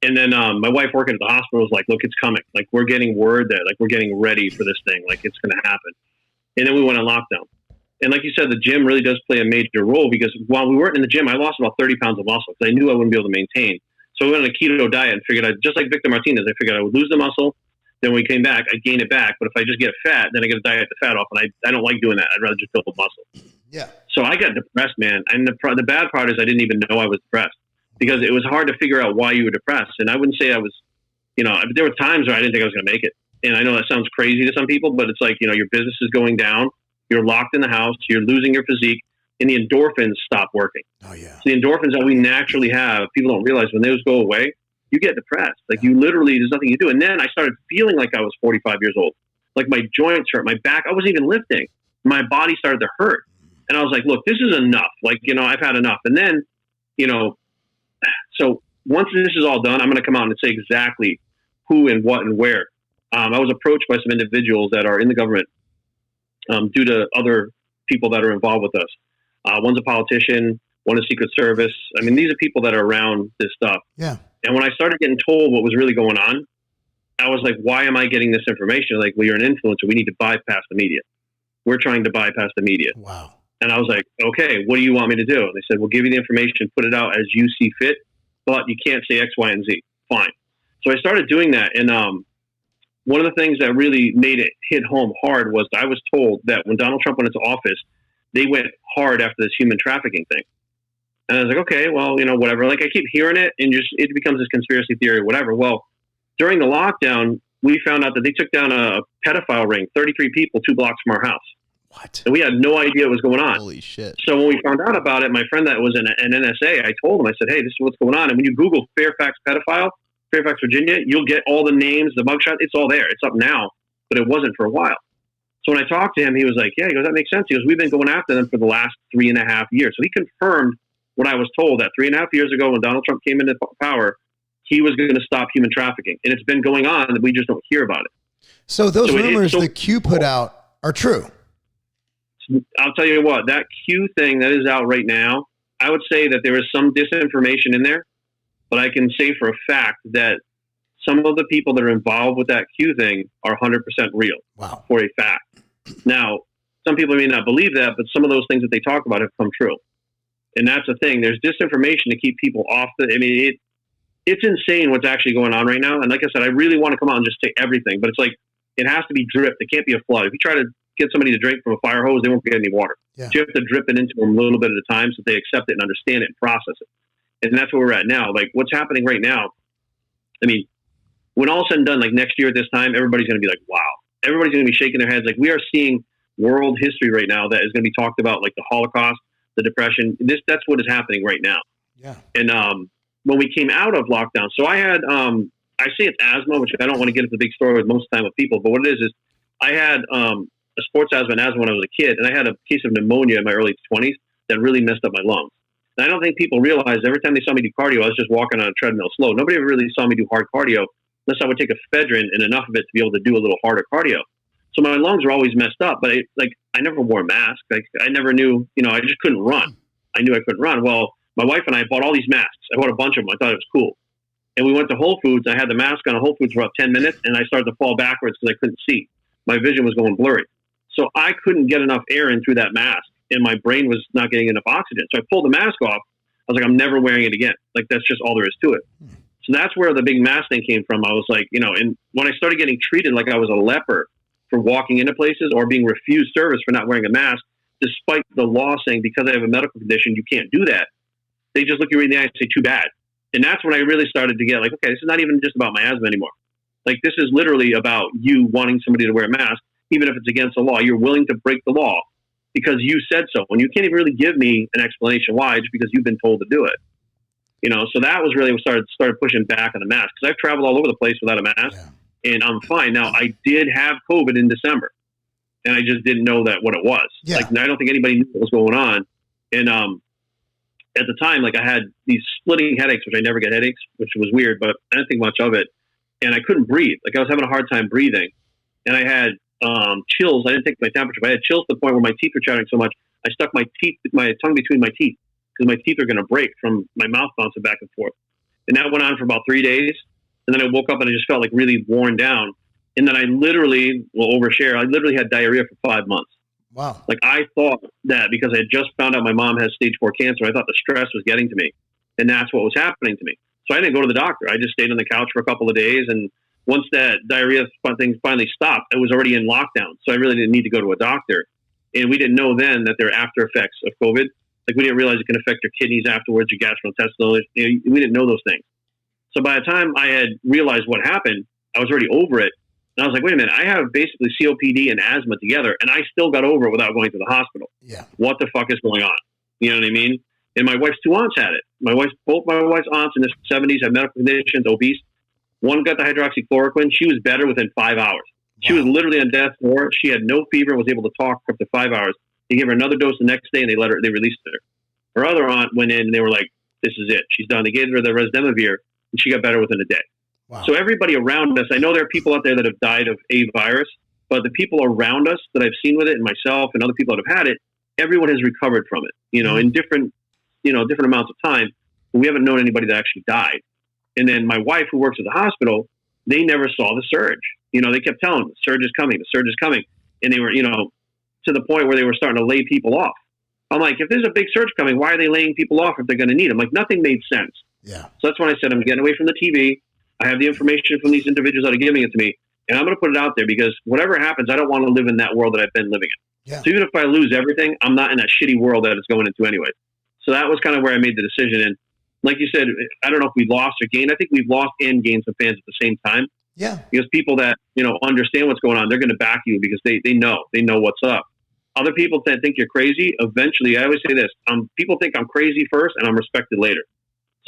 And then my wife working at the hospital was like, look, it's coming. Like, we're getting word that, like, we're getting ready for this thing. Like, it's going to happen. And then we went on lockdown. And like you said, the gym really does play a major role, because while we weren't in the gym, I lost about 30 pounds of muscle because I knew I wouldn't be able to maintain. So we went on a keto diet and figured just like Victor Martinez, I figured I would lose the muscle. Then when we came back, I'd gain it back. But if I just get fat, then I get to diet the fat off. And I don't like doing that. I'd rather just build the muscle. Yeah. So I got depressed, man. And the bad part is I didn't even know I was depressed, because it was hard to figure out why you were depressed. And I wouldn't say I was, there were times where I didn't think I was going to make it. And I know that sounds crazy to some people, but it's like, your business is going down. You're locked in the house. You're losing your physique. and the endorphins stop working. Oh yeah. So the endorphins that we naturally have, people don't realize when those go away, you get depressed. Like you literally, there's nothing you do. And then I started feeling like I was 45 years old. Like my joints hurt, my back, I wasn't even lifting. My body started to hurt. And I was like, look, this is enough. Like, I've had enough. And then, so once this is all done, I'm going to come out and say exactly who and what and where. I was approached by some individuals that are in the government due to other people that are involved with us. One's a politician, one is Secret Service. I mean, these are people that are around this stuff. Yeah. And when I started getting told what was really going on, I was like, why am I getting this information? Like, well, you're an influencer. We need to bypass the media. We're trying to bypass the media. Wow. And I was like, okay, what do you want me to do? And they said, we'll give you the information, put it out as you see fit, but you can't say X, Y, and Z. Fine. So I started doing that. And one of the things that really made it hit home hard was I was told that when Donald Trump went into office, they went hard after this human trafficking thing. And I was like, okay, well, whatever. Like I keep hearing it and it becomes this conspiracy theory or whatever. Well, during the lockdown, we found out that they took down a pedophile ring, 33 people, 2 blocks from our house. What? And we had no idea what was going on. Holy shit. So when we found out about it, my friend that was an NSA, I told him, I said, hey, this is what's going on. And when you Google Fairfax pedophile, Fairfax, Virginia, you'll get all the names, the mugshot. It's all there. It's up now, but it wasn't for a while. So when I talked to him, he was like, yeah, he goes, that makes sense. He goes, we've been going after them for the last 3.5 years. So he confirmed what I was told that 3.5 years ago when Donald Trump came into power, he was going to stop human trafficking. And it's been going on, and we just don't hear about it. So those rumors the Q put out are true. I'll tell you what, that Q thing that is out right now, I would say that there is some disinformation in there, but I can say for a fact that some of the people that are involved with that Q thing are 100% real. Wow. For a fact. Now, some people may not believe that, but some of those things that they talk about have come true. And that's the thing. There's disinformation to keep people off it's insane what's actually going on right now. And like I said, I really want to come out and just say everything, but it's like, it has to be dripped. It can't be a flood. If you try to get somebody to drink from a fire hose, they won't get any water. Yeah. So you have to drip it into them a little bit at a time so they accept it and understand it and process it. And that's where we're at now. Like what's happening right now, I mean, when all said and done, like next year at this time, everybody's going to be like, wow. Everybody's going to be shaking their heads. Like we are seeing world history right now that is going to be talked about, like the Holocaust, the Depression. That's what is happening right now. Yeah. And when we came out of lockdown, so I had, I say it's asthma, which I don't want to get into the big story with most of the time with people, but what it is I had a sports asthma and asthma when I was a kid, and I had a case of pneumonia in my early 20s that really messed up my lungs. And I don't think people realize every time they saw me do cardio, I was just walking on a treadmill slow. Nobody ever really saw me do hard cardio unless I would take ephedrine and enough of it to be able to do a little harder cardio. So my lungs were always messed up, but I never wore a mask. Like I never knew, I just couldn't run. I knew I couldn't run. Well, my wife and I bought all these masks. I bought a bunch of them. I thought it was cool. And we went to Whole Foods. I had the mask on at Whole Foods for about 10 minutes, and I started to fall backwards because I couldn't see. My vision was going blurry. So I couldn't get enough air in through that mask, and my brain was not getting enough oxygen. So I pulled the mask off. I was like, I'm never wearing it again. Like, that's just all there is to it. So that's where the big mask thing came from. I was like, and when I started getting treated like I was a leper for walking into places or being refused service for not wearing a mask, despite the law saying because I have a medical condition, you can't do that, they just look you right in the eye and say, too bad. And that's when I really started to get like, okay, this is not even just about my asthma anymore. Like, this is literally about you wanting somebody to wear a mask, even if it's against the law. You're willing to break the law because you said so. And you can't even really give me an explanation why, just because you've been told to do it. So that was really what started pushing back on the mask. Because I've traveled all over the place without a mask, and I'm fine. Now, I did have COVID in December, and I just didn't know what it was. Yeah. Like, I don't think anybody knew what was going on. And at the time, like, I had these splitting headaches, which I never get headaches, which was weird, but I didn't think much of it. And I couldn't breathe. Like, I was having a hard time breathing. And I had chills. I didn't take my temperature, but I had chills to the point where my teeth were chattering so much, I stuck my tongue between my teeth because my teeth are going to break from my mouth bouncing back and forth. And that went on for about 3 days. And then I woke up and I just felt like really worn down. And then I literally, overshare, I literally had diarrhea for 5 months. Wow. Like, I thought that because I had just found out my mom has stage 4 cancer, I thought the stress was getting to me. And that's what was happening to me. So I didn't go to the doctor. I just stayed on the couch for a couple of days. And once that diarrhea thing finally stopped, I was already in lockdown. So I really didn't need to go to a doctor. And we didn't know then that there are after effects of COVID. Like, we didn't realize it can affect your kidneys afterwards, your gastrointestinal. We didn't know those things. So by the time I had realized what happened, I was already over it. And I was like, wait a minute, I have basically COPD and asthma together, and I still got over it without going to the hospital. Yeah. What the fuck is going on? You know what I mean? And my wife's two aunts had it. Both my wife's aunts in their 70s had medical conditions, obese. One got the hydroxychloroquine. She was better within 5 hours. She was literally on death's door. She had no fever, was able to talk for up to 5 hours. They gave her another dose the next day, and they released her. Her other aunt went in, and they were like, "This is it. She's done." They gave her the Resdemivir, and she got better within a day. Wow. So everybody around us, I know there are people out there that have died of a virus, but the people around us that I've seen with it, and myself and other people that have had it, everyone has recovered from it. In different amounts of time. We haven't known anybody that actually died. And then my wife, who works at the hospital, they never saw the surge. They kept telling them, the surge is coming. And they were, to the point where they were starting to lay people off. I'm like, if there's a big surge coming, why are they laying people off if they're going to need them? Like, nothing made sense. Yeah. So that's when I said, I'm getting away from the TV. I have the information from these individuals that are giving it to me, and I'm going to put it out there because whatever happens, I don't want to live in that world that I've been living in. Yeah. So even if I lose everything, I'm not in that shitty world that it's going into anyway. So that was kind of where I made the decision. And like you said, I don't know if we lost or gained. I think we've lost and gained some fans at the same time. Yeah. Because people that, understand what's going on, they're going to back you because they know what's up. Other people that think you're crazy, eventually, I always say this, people think I'm crazy first and I'm respected later.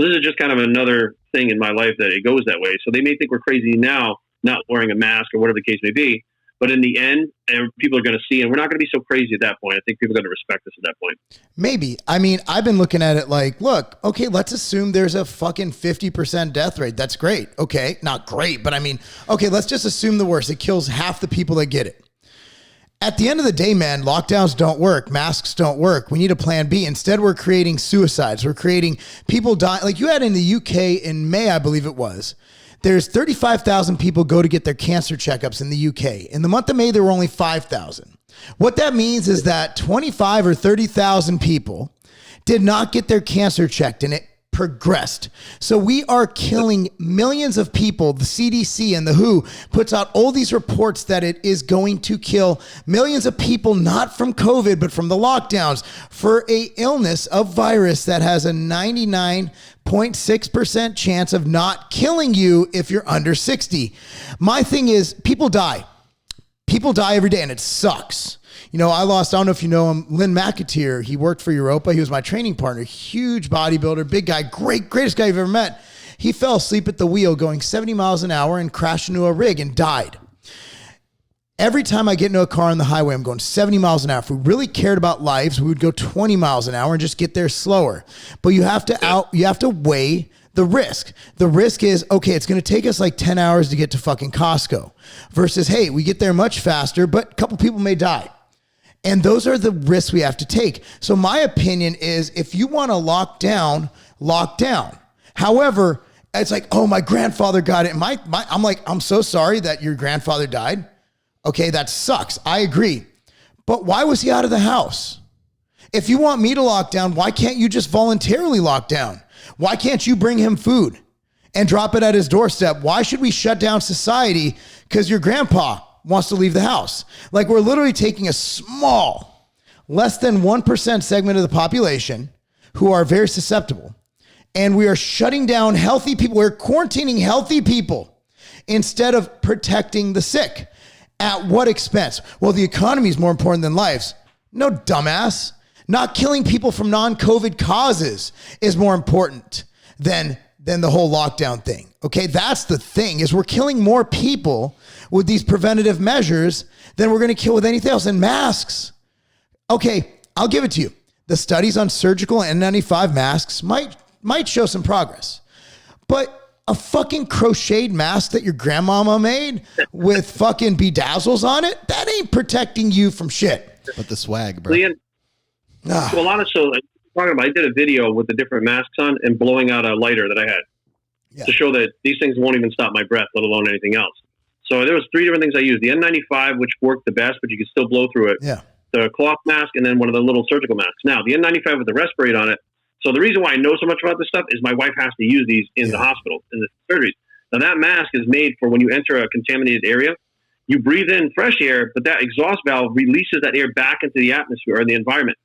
So this is just kind of another thing in my life that it goes that way. So they may think we're crazy now, not wearing a mask or whatever the case may be. But in the end, people are going to see, and we're not going to be so crazy at that point. I think people are going to respect us at that point. Maybe. I mean, I've been looking at it like, look, okay, let's assume there's a fucking 50% death rate. That's great. Okay. Not great, but I mean, okay, let's just assume the worst. It kills half the people that get it. At the end of the day, man, lockdowns don't work. Masks don't work. We need a plan B. Instead, we're creating suicides. We're creating people dying. Like you had in the UK in May, I believe it was. There's 35,000 people go to get their cancer checkups in the UK. In the month of May, there were only 5,000. What that means is that 25 or 30,000 people did not get their cancer checked, and it progressed. So we are killing millions of people. The CDC and the WHO puts out all these reports that it is going to kill millions of people, not from COVID, but from the lockdowns, for a illness of virus that has a 99.6% chance of not killing you if you're under 60. My thing is, people die. People die every day, and it sucks. I don't know if you know him, Lynn McAteer. He worked for Europa. He was my training partner, huge bodybuilder, big guy, greatest guy you've ever met. He fell asleep at the wheel going 70 miles an hour and crashed into a rig and died. Every time I get into a car on the highway, I'm going 70 miles an hour. If we really cared about lives, we would go 20 miles an hour and just get there slower. But you have to weigh the risk. The risk is, okay, it's going to take us like 10 hours to get to fucking Costco versus, hey, we get there much faster, but a couple people may die. And those are the risks we have to take. So my opinion is, if you want to lock down. However, it's like, oh, my grandfather got it. I'm like, I'm so sorry that your grandfather died. Okay, that sucks. I agree. But why was he out of the house? If you want me to lock down, why can't you just voluntarily lock down? Why can't you bring him food and drop it at his doorstep? Why should we shut down society because your grandpa wants to leave the house? Like, we're literally taking a small, less than 1% segment of the population who are very susceptible, and we are shutting down healthy people. We're quarantining healthy people instead of protecting the sick. At what expense? Well, the economy is more important than lives. No, dumbass. Not killing people from non-COVID causes is more important than the whole lockdown thing. Okay, that's the thing, is we're killing more people with these preventative measures than we're going to kill with anything else. And masks. Okay, I'll give it to you. The studies on surgical N95 masks might show some progress. But a fucking crocheted mask that your grandmama made with fucking bedazzles on it, that ain't protecting you from shit. But the swag, bro. Leon, so a lot of I did a video with the different masks on and blowing out a lighter that I had to show that these things won't even stop my breath, let alone anything else. So there was 3 different things I used. The N95, which worked the best, but you could still blow through it. Yeah. The cloth mask, and then one of the little surgical masks. Now, the N95 with the respirator on it. So the reason why I know so much about this stuff is my wife has to use these in the hospital, in the surgeries. Now, that mask is made for when you enter a contaminated area. You breathe in fresh air, but that exhaust valve releases that air back into the atmosphere or the environment.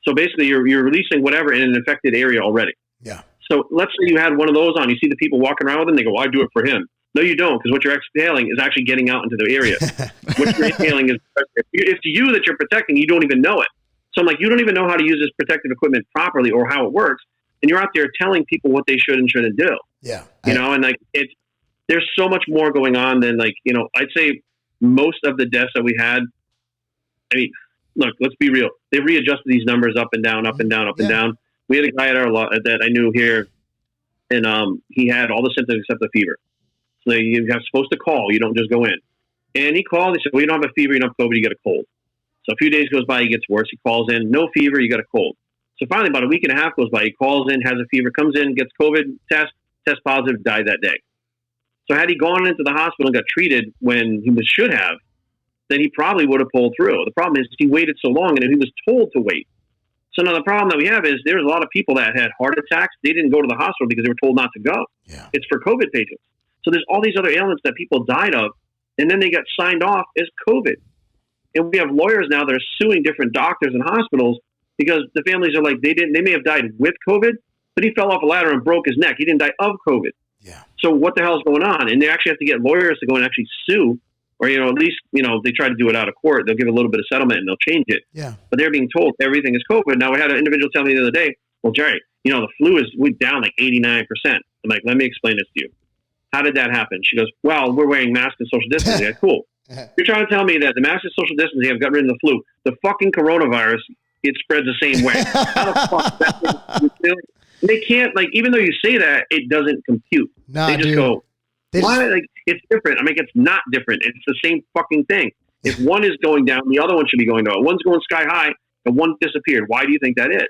So basically, you're releasing whatever in an infected area already. Yeah. So let's say you had one of those on. You see the people walking around with them. They go, well, I do it for him. No, you don't, because what you're exhaling is actually getting out into the area. What you're inhaling is, it's you that you're protecting. You don't even know it. So I'm like, you don't even know how to use this protective equipment properly or how it works. And you're out there telling people what they should and shouldn't do. Yeah. You know, and like there's so much more going on than like, you know, I'd say most of the deaths that we had, I mean, look, let's be real. They readjusted these numbers up and down, up and down, up and down. We had a guy at our that I knew here, and he had all the symptoms except the fever. So you're supposed to call. You don't just go in. And he called. He said, well, you don't have a fever. You don't have COVID. You get a cold. So a few days goes by. He gets worse. He calls in. No fever. You got a cold. So finally, about a week and a half goes by. He calls in, has a fever, comes in, gets COVID, test positive, died that day. So had he gone into the hospital and got treated when he should have, then he probably would have pulled through. The problem is he waited so long, and he was told to wait. So now the problem that we have is there's a lot of people that had heart attacks. They didn't go to the hospital because they were told not to go. Yeah. It's for COVID patients. So there's all these other ailments that people died of, and then they got signed off as COVID. And we have lawyers now that are suing different doctors and hospitals because the families are like, they may have died with COVID, but he fell off a ladder and broke his neck. He didn't die of COVID. Yeah. So what the hell is going on? And they actually have to get lawyers to go and actually sue, or, you know, at least, you know, they try to do it out of court. They'll give a little bit of settlement and they'll change it. Yeah. But they're being told everything is COVID. Now, we had an individual tell me the other day, well, Jerry, you know, the flu is down like 89%. I'm like, let me explain this to you. How did that happen? She goes, well, we're wearing masks and social distancing. Like, cool. You're trying to tell me that the masks and social distancing have got rid of the flu. The fucking coronavirus, it spreads the same way. How the fuck? They can't, like, even though you say that, it doesn't compute. Nah, they just go, why? Like, it's different. I mean, it's not different. It's the same fucking thing. If one is going down, the other one should be going down. One's going sky high and one disappeared. Why do you think that is?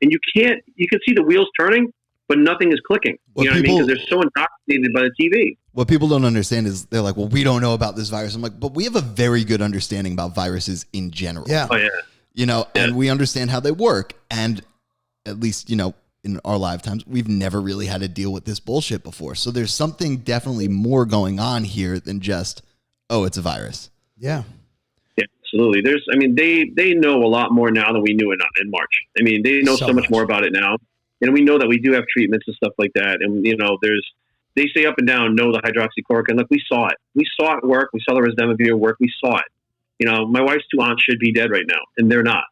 And you can see the wheels turning, but nothing is clicking. You know what I mean? Because they're so indoctrinated by the TV. What people don't understand is they're like, well, we don't know about this virus. I'm like, but we have a very good understanding about viruses in general. Yeah. Oh, yeah. You know, and we understand how they work. And at least, you know, in our lifetimes, we've never really had to deal with this bullshit before. So there's something definitely more going on here than just, oh, it's a virus. Yeah. Yeah, absolutely. They know a lot more now than we knew in March. I mean, they know so much more about it now. And we know that we do have treatments and stuff like that. And, you know, they say up and down, no, the hydroxychloroquine. Look, we saw it. We saw it work. We saw the remdesivir work. We saw it. You know, my wife's 2 aunts should be dead right now, and they're not.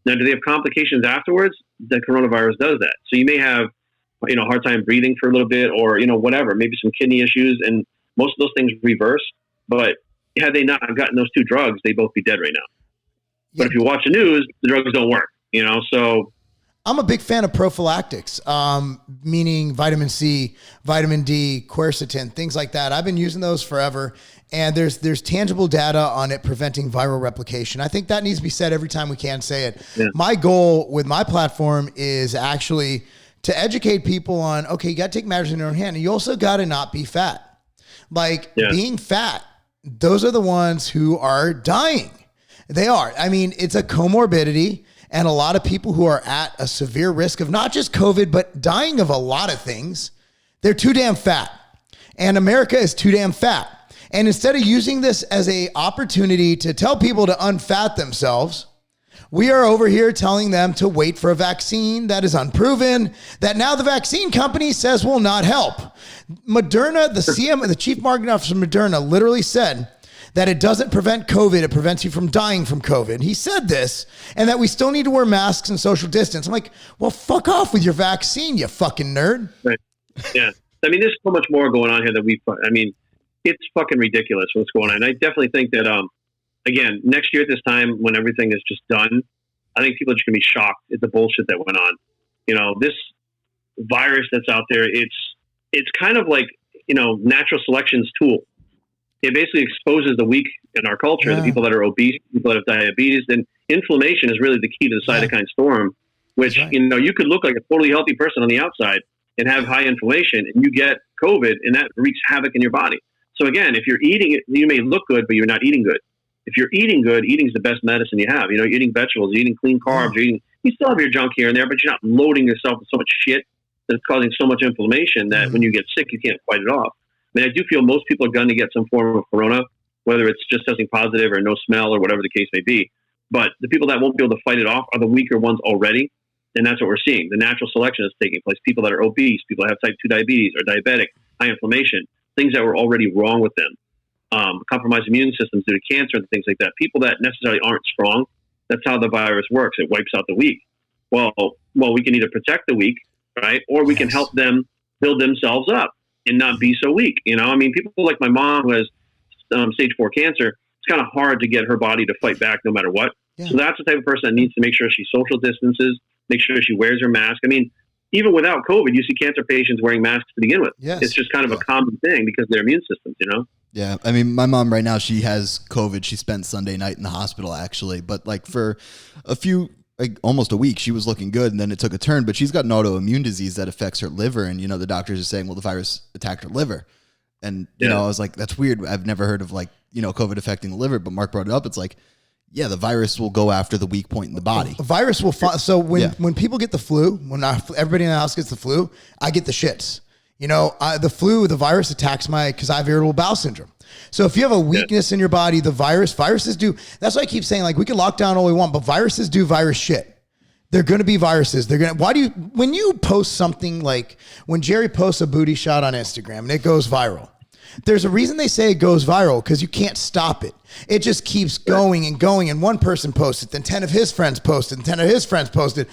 Now, do they have complications afterwards? The coronavirus does that. So you may have, you know, a hard time breathing for a little bit, or, you know, whatever, maybe some kidney issues, and most of those things reverse. But had they not gotten those 2 drugs, they'd both be dead right now. Yeah. But if you watch the news, the drugs don't work, you know, so. I'm a big fan of prophylactics, meaning vitamin C, vitamin D, quercetin, things like that. I've been using those forever, and there's tangible data on it preventing viral replication. I think that needs to be said every time we can say it. Yeah. My goal with my platform is actually to educate people on, okay, you got to take matters in your own hand, and you also got to not be fat. Like being fat, those are the ones who are dying. They are. I mean, it's a comorbidity. And a lot of people who are at a severe risk of not just COVID, but dying of a lot of things, they're too damn fat. And America is too damn fat. And instead of using this as an opportunity to tell people to unfat themselves, we are over here telling them to wait for a vaccine that is unproven, that now the vaccine company says will not help. Moderna, the chief marketing officer of Moderna literally said that it doesn't prevent COVID, it prevents you from dying from COVID. He said this, and that we still need to wear masks and social distance. I'm like, well, fuck off with your vaccine, you fucking nerd. Right. Yeah. I mean, there's so much more going on here that it's fucking ridiculous what's going on. And I definitely think that, again, next year at this time, when everything is just done, I think people are just going to be shocked at the bullshit that went on. You know, this virus that's out there, it's kind of like, you know, natural selection's tool. It basically exposes the weak in our culture, the people that are obese, people that have diabetes, and inflammation is really the key to the cytokine storm, which, you know, you could look like a totally healthy person on the outside and have high inflammation, and you get COVID, and that wreaks havoc in your body. So again, if you're eating it, you may look good, but you're not eating good. If you're eating good, eating's the best medicine you have. You know, you're eating vegetables, you're eating clean carbs, you still have your junk here and there, but you're not loading yourself with so much shit that's causing so much inflammation that when you get sick, you can't fight it off. I mean, I do feel most people are going to get some form of corona, whether it's just testing positive or no smell or whatever the case may be. But the people that won't be able to fight it off are the weaker ones already. And that's what we're seeing. The natural selection is taking place. People that are obese, people that have type 2 diabetes or diabetic, high inflammation, things that were already wrong with them. Compromised immune systems due to cancer and things like that. People that necessarily aren't strong That's how the virus works. It wipes out the weak. Well, we can either protect the weak, right? Or we can help them build themselves up and not be so weak. You know, I mean, people like my mom who has stage 4 cancer, it's kind of hard to get her body to fight back no matter what. Yeah. So that's the type of person that needs to make sure she social distances, make sure she wears her mask. I mean, even without COVID, you see cancer patients wearing masks to begin with. Yes. It's just kind of a common thing because of their immune systems, you know? Yeah. I mean, my mom right now, she has COVID. She spent Sunday night in the hospital, actually. But like for almost a week, she was looking good, and then it took a turn. But she's got an autoimmune disease that affects her liver. And, you know, the doctors are saying, well, the virus attacked her liver. And, you know, I was like, that's weird. I've never heard of like, you know, COVID affecting the liver. But Mark brought it up. It's like, yeah, the virus will go after the weak point in the body. A virus will so when people get the flu, when everybody in the house gets the flu, I get the shits. You know, the virus attacks because I have irritable bowel syndrome. So if you have a weakness in your body, viruses do. That's why I keep saying, like, we can lock down all we want, but viruses do virus shit. They're going to be viruses. When you post something like when Jerry posts a booty shot on Instagram and it goes viral, there's a reason they say it goes viral, because you can't stop it. It just keeps going and going. And one person posted, then 10 of his friends posted, and 10 of his friends posted.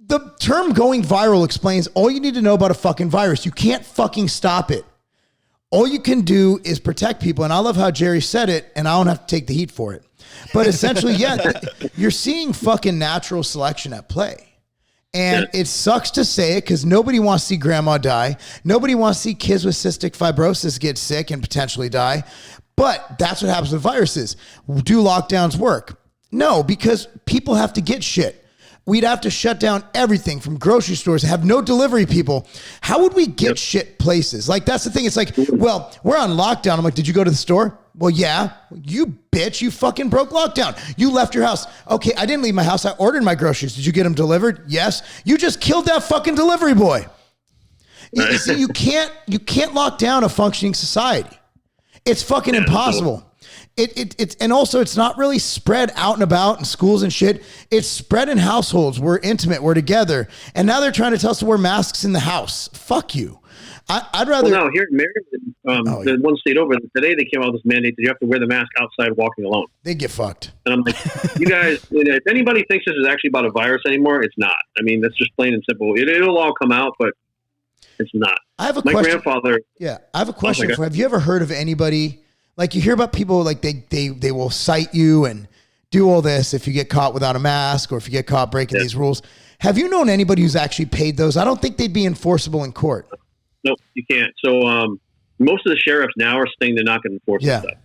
The term going viral explains all you need to know about a fucking virus. You can't fucking stop it. All you can do is protect people. And I love how Jerry said it, and I don't have to take the heat for it. But essentially, you're seeing fucking natural selection at play. And it sucks to say it, because nobody wants to see grandma die. Nobody wants to see kids with cystic fibrosis get sick and potentially die. But that's what happens with viruses. Do lockdowns work? No, because people have to get shit. We'd have to shut down everything from grocery stores, have no delivery people. How would we get shit places? Like, that's the thing. It's like, well, we're on lockdown. I'm like, did you go to the store? Well, yeah. You bitch, you fucking broke lockdown. You left your house. Okay, I didn't leave my house. I ordered my groceries. Did you get them delivered? Yes. You just killed that fucking delivery boy. You see, you can't lock down a functioning society. It's fucking impossible. It's and also it's not really spread out and about in schools and shit. It's spread in households. We're intimate. We're together. And now they're trying to tell us to wear masks in the house. Fuck you. I'd rather. Well, no, here in Maryland, the one state over, today they came out with this mandate that you have to wear the mask outside walking alone. They get fucked. And I'm like, you guys, if anybody thinks this is actually about a virus anymore, it's not. I mean, that's just plain and simple. It'll all come out, but it's not. I have a question. My grandfather. Yeah, I have a question for you. Have you ever heard of anybody, like you hear about people like they will cite you and do all this if you get caught without a mask or if you get caught breaking these rules. Have you known anybody who's actually paid those? I don't think they'd be enforceable in court. Nope, you can't. So most of the sheriffs now are saying they're not going to enforce this stuff.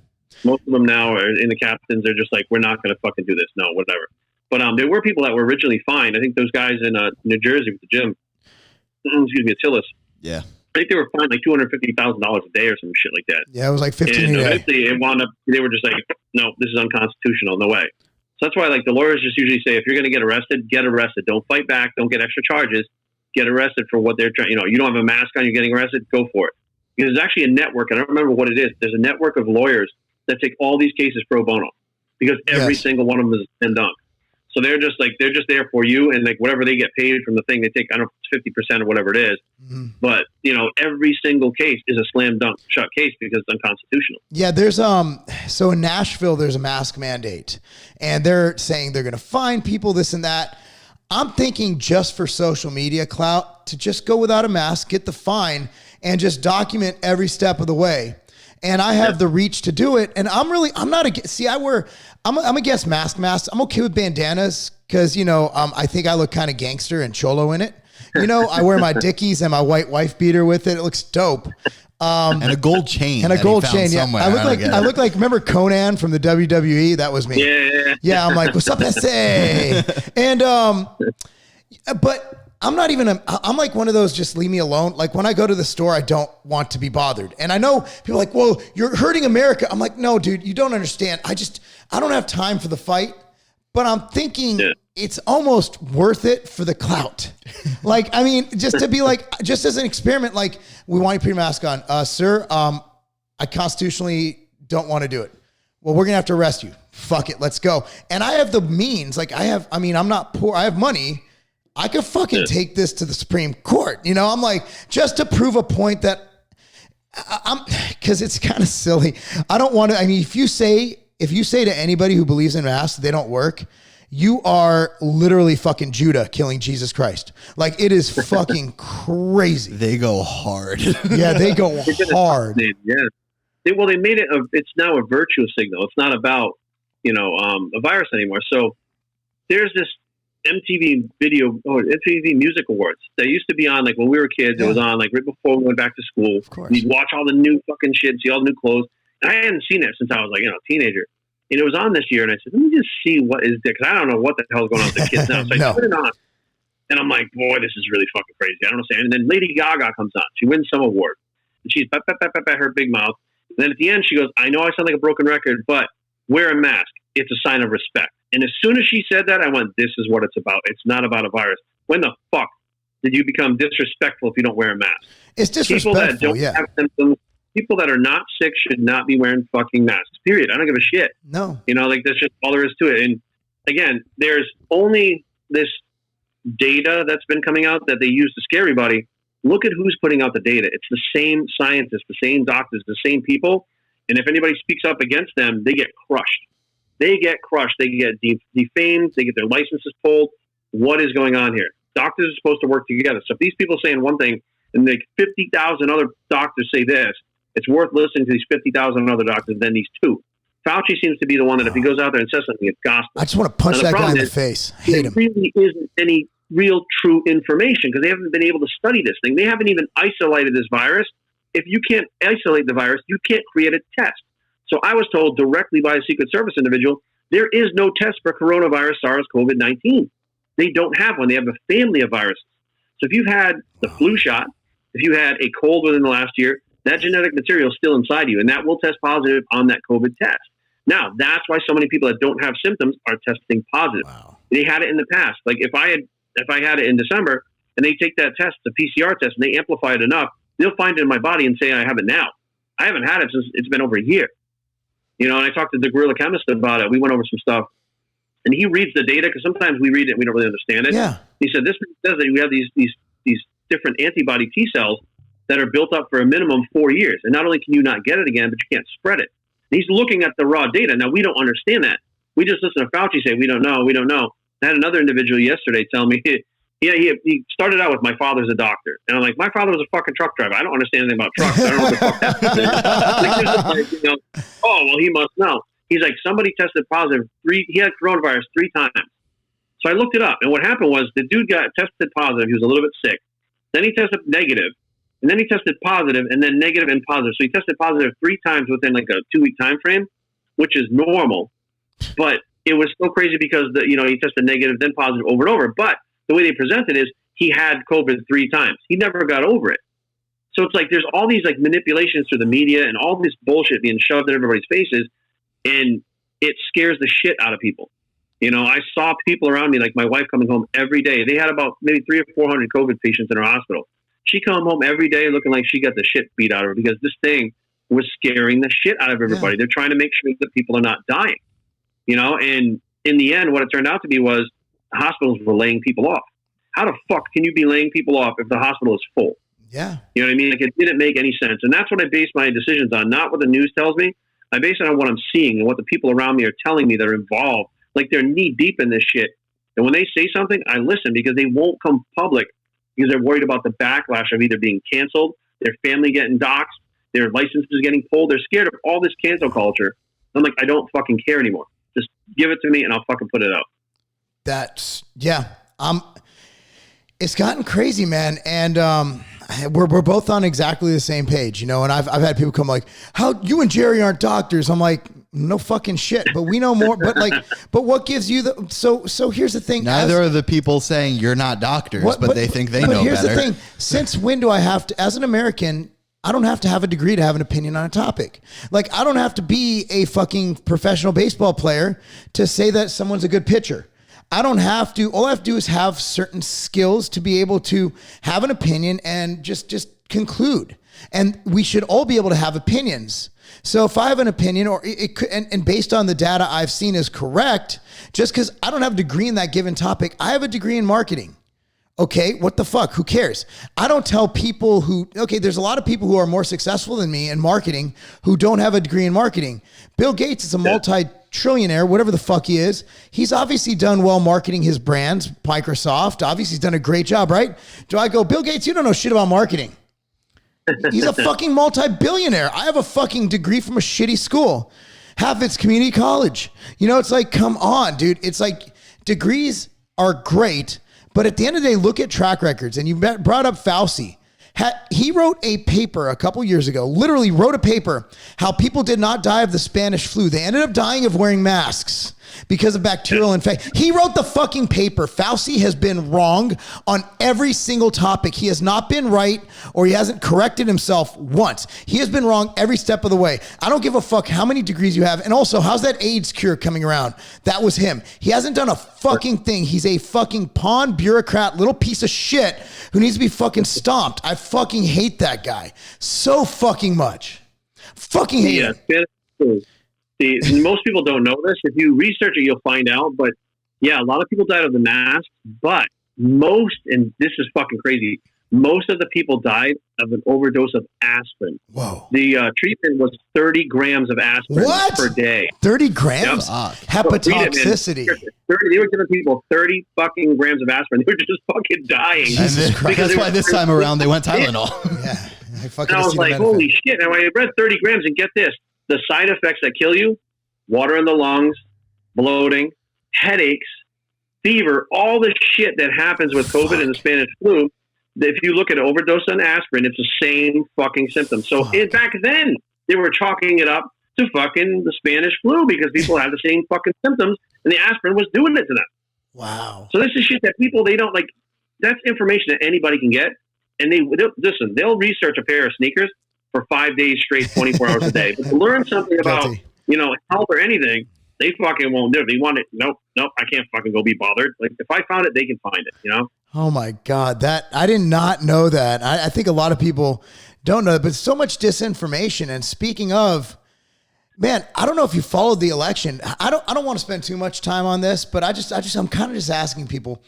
Most of them now are in the captains. They're just like, we're not going to fucking do this. No, whatever. But there were people that were originally fined. I think those guys in New Jersey with the gym, excuse me, Tillis. Yeah. I think they were fined like $250,000 a day or some shit like that. Yeah, it was like 15 and a day. Eventually it wound up, they were just like, no, this is unconstitutional. No way. So that's why like the lawyers just usually say, if you're going to get arrested, get arrested. Don't fight back. Don't get extra charges. Get arrested for what they're trying. You know, you don't have a mask on, you're getting arrested. Go for it. Because there's actually a network. I don't remember what it is. There's a network of lawyers that take all these cases pro bono because every single one of them is a slam dunk. So they're just there for you, and like whatever they get paid from the thing, they take, I don't know if it's 50% or whatever it is. Mm-hmm. But you know, every single case is a slam dunk shut case because it's unconstitutional. Yeah, there's so in Nashville there's a mask mandate, and they're saying they're going to fine people, this and that. I'm thinking just for social media clout to just go without a mask, get the fine, and just document every step of the way. And I have the reach to do it. And I'm against mask masks. I'm okay with bandanas because, you know, I think I look kind of gangster and cholo in it. You know, I wear my Dickies and my white wife beater with it. It looks dope. And a gold chain. And a gold chain, yeah. I look like, remember Conan from the WWE? That was me. Yeah. Yeah, I'm like, what's up, SA? And, but I'm not even, I'm like one of those, just leave me alone. Like when I go to the store, I don't want to be bothered. And I know people are like, well, you're hurting America. I'm like, no, dude, you don't understand. I don't have time for the fight, but I'm thinking it's almost worth it for the clout. Like, I mean, just to be like, just as an experiment, like we want you to put your mask on. Sir, I constitutionally don't want to do it. Well, we're going to have to arrest you. Fuck it. Let's go. And I have the means. Like I'm not poor. I have money. I could fucking take this to the Supreme Court. You know, I'm like, just to prove a point that because it's kind of silly. I don't want to, I mean, if you say to anybody who believes in masks, they don't work, you are literally fucking Judah killing Jesus Christ. Like, it is fucking crazy. They go hard. Yeah, they go hard. Yeah. They made it, it's now a virtue signal. It's not about, a virus anymore. So there's this MTV Music Awards that used to be on, like, when we were kids. It was on, like, right before we went back to school. Of course. You'd watch all the new fucking shit, see all the new clothes. And I hadn't seen it since I was, like, a teenager. And it was on this year, and I said, let me just see what is there, because I don't know what the hell's going on with the kids now. So I put it on, and I'm like, boy, this is really fucking crazy. I don't understand. And then Lady Gaga comes on. She wins some award. And she's her big mouth. And then at the end, she goes, I know I sound like a broken record, but wear a mask. It's a sign of respect. And as soon as she said that, I went, this is what it's about. It's not about a virus. When the fuck did you become disrespectful if you don't wear a mask? It's disrespectful, people that don't have symptoms, people that are not sick should not be wearing fucking masks, period. I don't give a shit. No. Like, that's just all there is to it. And again, there's only this data that's been coming out that they use to scare everybody. Look at who's putting out the data. It's the same scientists, the same doctors, the same people. And if anybody speaks up against them, they get crushed. They get crushed. They get defamed. They get their licenses pulled. What is going on here? Doctors are supposed to work together. So if these people are saying one thing and like 50,000 other doctors say this, it's worth listening to these 50,000 other doctors than these two. Fauci seems to be the one that if he goes out there and says something, it's gospel. I just want to punch that guy in the face. Hate him. There really isn't any real true information because they haven't been able to study this thing. They haven't even isolated this virus. If you can't isolate the virus, you can't create a test. So I was told directly by a Secret Service individual, there is no test for coronavirus SARS-CoV-19. They don't have one. They have a family of viruses. So if you've had the flu shot, if you had a cold within the last year, that genetic material is still inside you, and that will test positive on that COVID test. Now, that's why so many people that don't have symptoms are testing positive. Wow. They had it in the past. Like if I had it in December and they take that test, the PCR test, and they amplify it enough, they'll find it in my body and say I have it now. I haven't had it since it's been over a year. And I talked to the gorilla chemist about it. We went over some stuff, and he reads the data because sometimes we read it and we don't really understand it. Yeah. He said this says that you have these different antibody T cells that are built up for a minimum 4 years, and not only can you not get it again, but you can't spread it. And he's looking at the raw data. Now we don't understand that. We just listen to Fauci say we don't know. I had another individual yesterday tell me he started out with my father's a doctor, and I'm like, my father was a fucking truck driver. I don't understand anything about trucks. I don't know what the fuck that is. Oh well, he must know. He's like, somebody tested positive he had coronavirus 3 times. So I looked it up, and what happened was the dude got tested positive. He was a little bit sick. Then he tested negative, and then he tested positive, and then negative and positive. So he tested positive 3 times within like a 2-week time frame, which is normal. But it was so crazy because he tested negative, then positive over and over. But the way they present it is he had COVID 3 times. He never got over it. So it's like there's all these like manipulations through the media and all this bullshit being shoved in everybody's faces, and it scares the shit out of people. I saw people around me, like my wife coming home every day. They had about maybe 300 or 400 COVID patients in her hospital. She come home every day looking like she got the shit beat out of her because this thing was scaring the shit out of everybody. Yeah. They're trying to make sure that people are not dying, and in the end, what it turned out to be was the hospitals were laying people off. How the fuck can you be laying people off if the hospital is full? Yeah. You know what I mean? Like it didn't make any sense. And that's what I base my decisions on, not what the news tells me. I base it on what I'm seeing and what the people around me are telling me that are involved. Like they're knee deep in this shit. And when they say something, I listen because they won't come public because they're worried about the backlash of either being canceled, their family getting doxxed, their licenses getting pulled. They're scared of all this cancel culture. I'm like, I don't fucking care anymore. Just give it to me and I'll fucking put it out. It's gotten crazy, man. And we're both on exactly the same page, and I've had people come like, how you and Jerry aren't doctors. I'm like, no fucking shit, but we know more. But what gives you so here's the thing. Neither are the people saying you're not doctors, but they think they know better. But here's the thing. Since when do I have to, as an American, I don't have to have a degree to have an opinion on a topic. Like, I don't have to be a fucking professional baseball player to say that someone's a good pitcher. I don't have to. All I have to do is have certain skills to be able to have an opinion and just conclude. And we should all be able to have opinions. So if I have an opinion, or it could, and based on the data I've seen is correct, just because I don't have a degree in that given topic, I have a degree in marketing. Okay, what the fuck? Who cares? I don't tell people there's a lot of people who are more successful than me in marketing who don't have a degree in marketing. Bill Gates is a trillionaire, whatever the fuck he is. He's obviously done well marketing his brands, Microsoft. Obviously, he's done a great job, right? Do I go, Bill Gates, you don't know shit about marketing. He's a fucking multi-billionaire. I have a fucking degree from a shitty school. Half it's community college. You know, it's like, come on, dude. It's like degrees are great, but at the end of the day, look at track records. And you brought up Fauci. He wrote a paper a couple years ago, literally wrote a paper, how people did not die of the Spanish flu. They ended up dying of wearing masks because of bacterial infection. He wrote the fucking paper. Fauci has been wrong on every single topic. He has not been right, or he hasn't corrected himself once. He has been wrong every step of the way. I don't give a fuck how many degrees you have. And also, how's that AIDS cure coming around? That was him. He hasn't done a fucking thing. He's a fucking pawn bureaucrat, little piece of shit who needs to be fucking stomped. I fucking hate that guy so fucking much. Fucking hate him. See, most people don't know this. If you research it, you'll find out. But yeah, a lot of people died of the mask, but most, and this is fucking crazy, most of the people died of an overdose of aspirin. Whoa. The treatment was 30 grams of aspirin per day. 30 grams? Yep. Hepatotoxicity. They were giving people 30 fucking grams of aspirin. They were just fucking dying. That's why this time around they went Tylenol. Yeah. And I was like, holy shit. And I read 30 grams, and get this. The side effects that kill you, water in the lungs, bloating, headaches, fever, all the shit that happens with COVID and the Spanish flu. If you look at an overdose on aspirin, it's the same fucking symptoms. So back then, they were chalking it up to fucking the Spanish flu because people had the same fucking symptoms, and the aspirin was doing it to them. Wow. So this is shit that people, they don't like. That's information that anybody can get. And they'll research a pair of sneakers for 5 days straight, 24 hours a day. But to learn something about, health or anything, they fucking won't do it. They want it. Nope, I can't fucking go be bothered. Like, if I found it, they can find it, Oh my God. I did not know that. I think a lot of people don't know that, but so much disinformation. And speaking of, man, I don't know if you followed the election. I don't want to spend too much time on this, but I'm kind of just asking people,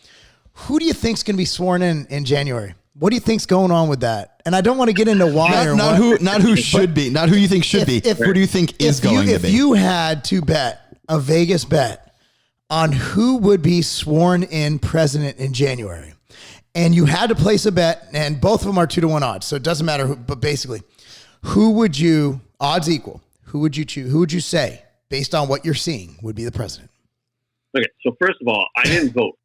who do you think's going to be sworn in January? What do you think's going on with that? And I don't want to get into why not who should be, not who you think should be. Who do you think is going to be? If you had to bet a Vegas bet on who would be sworn in president in January, and you had to place a bet, and both of them are 2-to-1 odds, so it doesn't matter who, but basically, who would you, odds equal, who would you choose? Who would you say, based on what you're seeing, would be the president? Okay, so first of all, I didn't vote.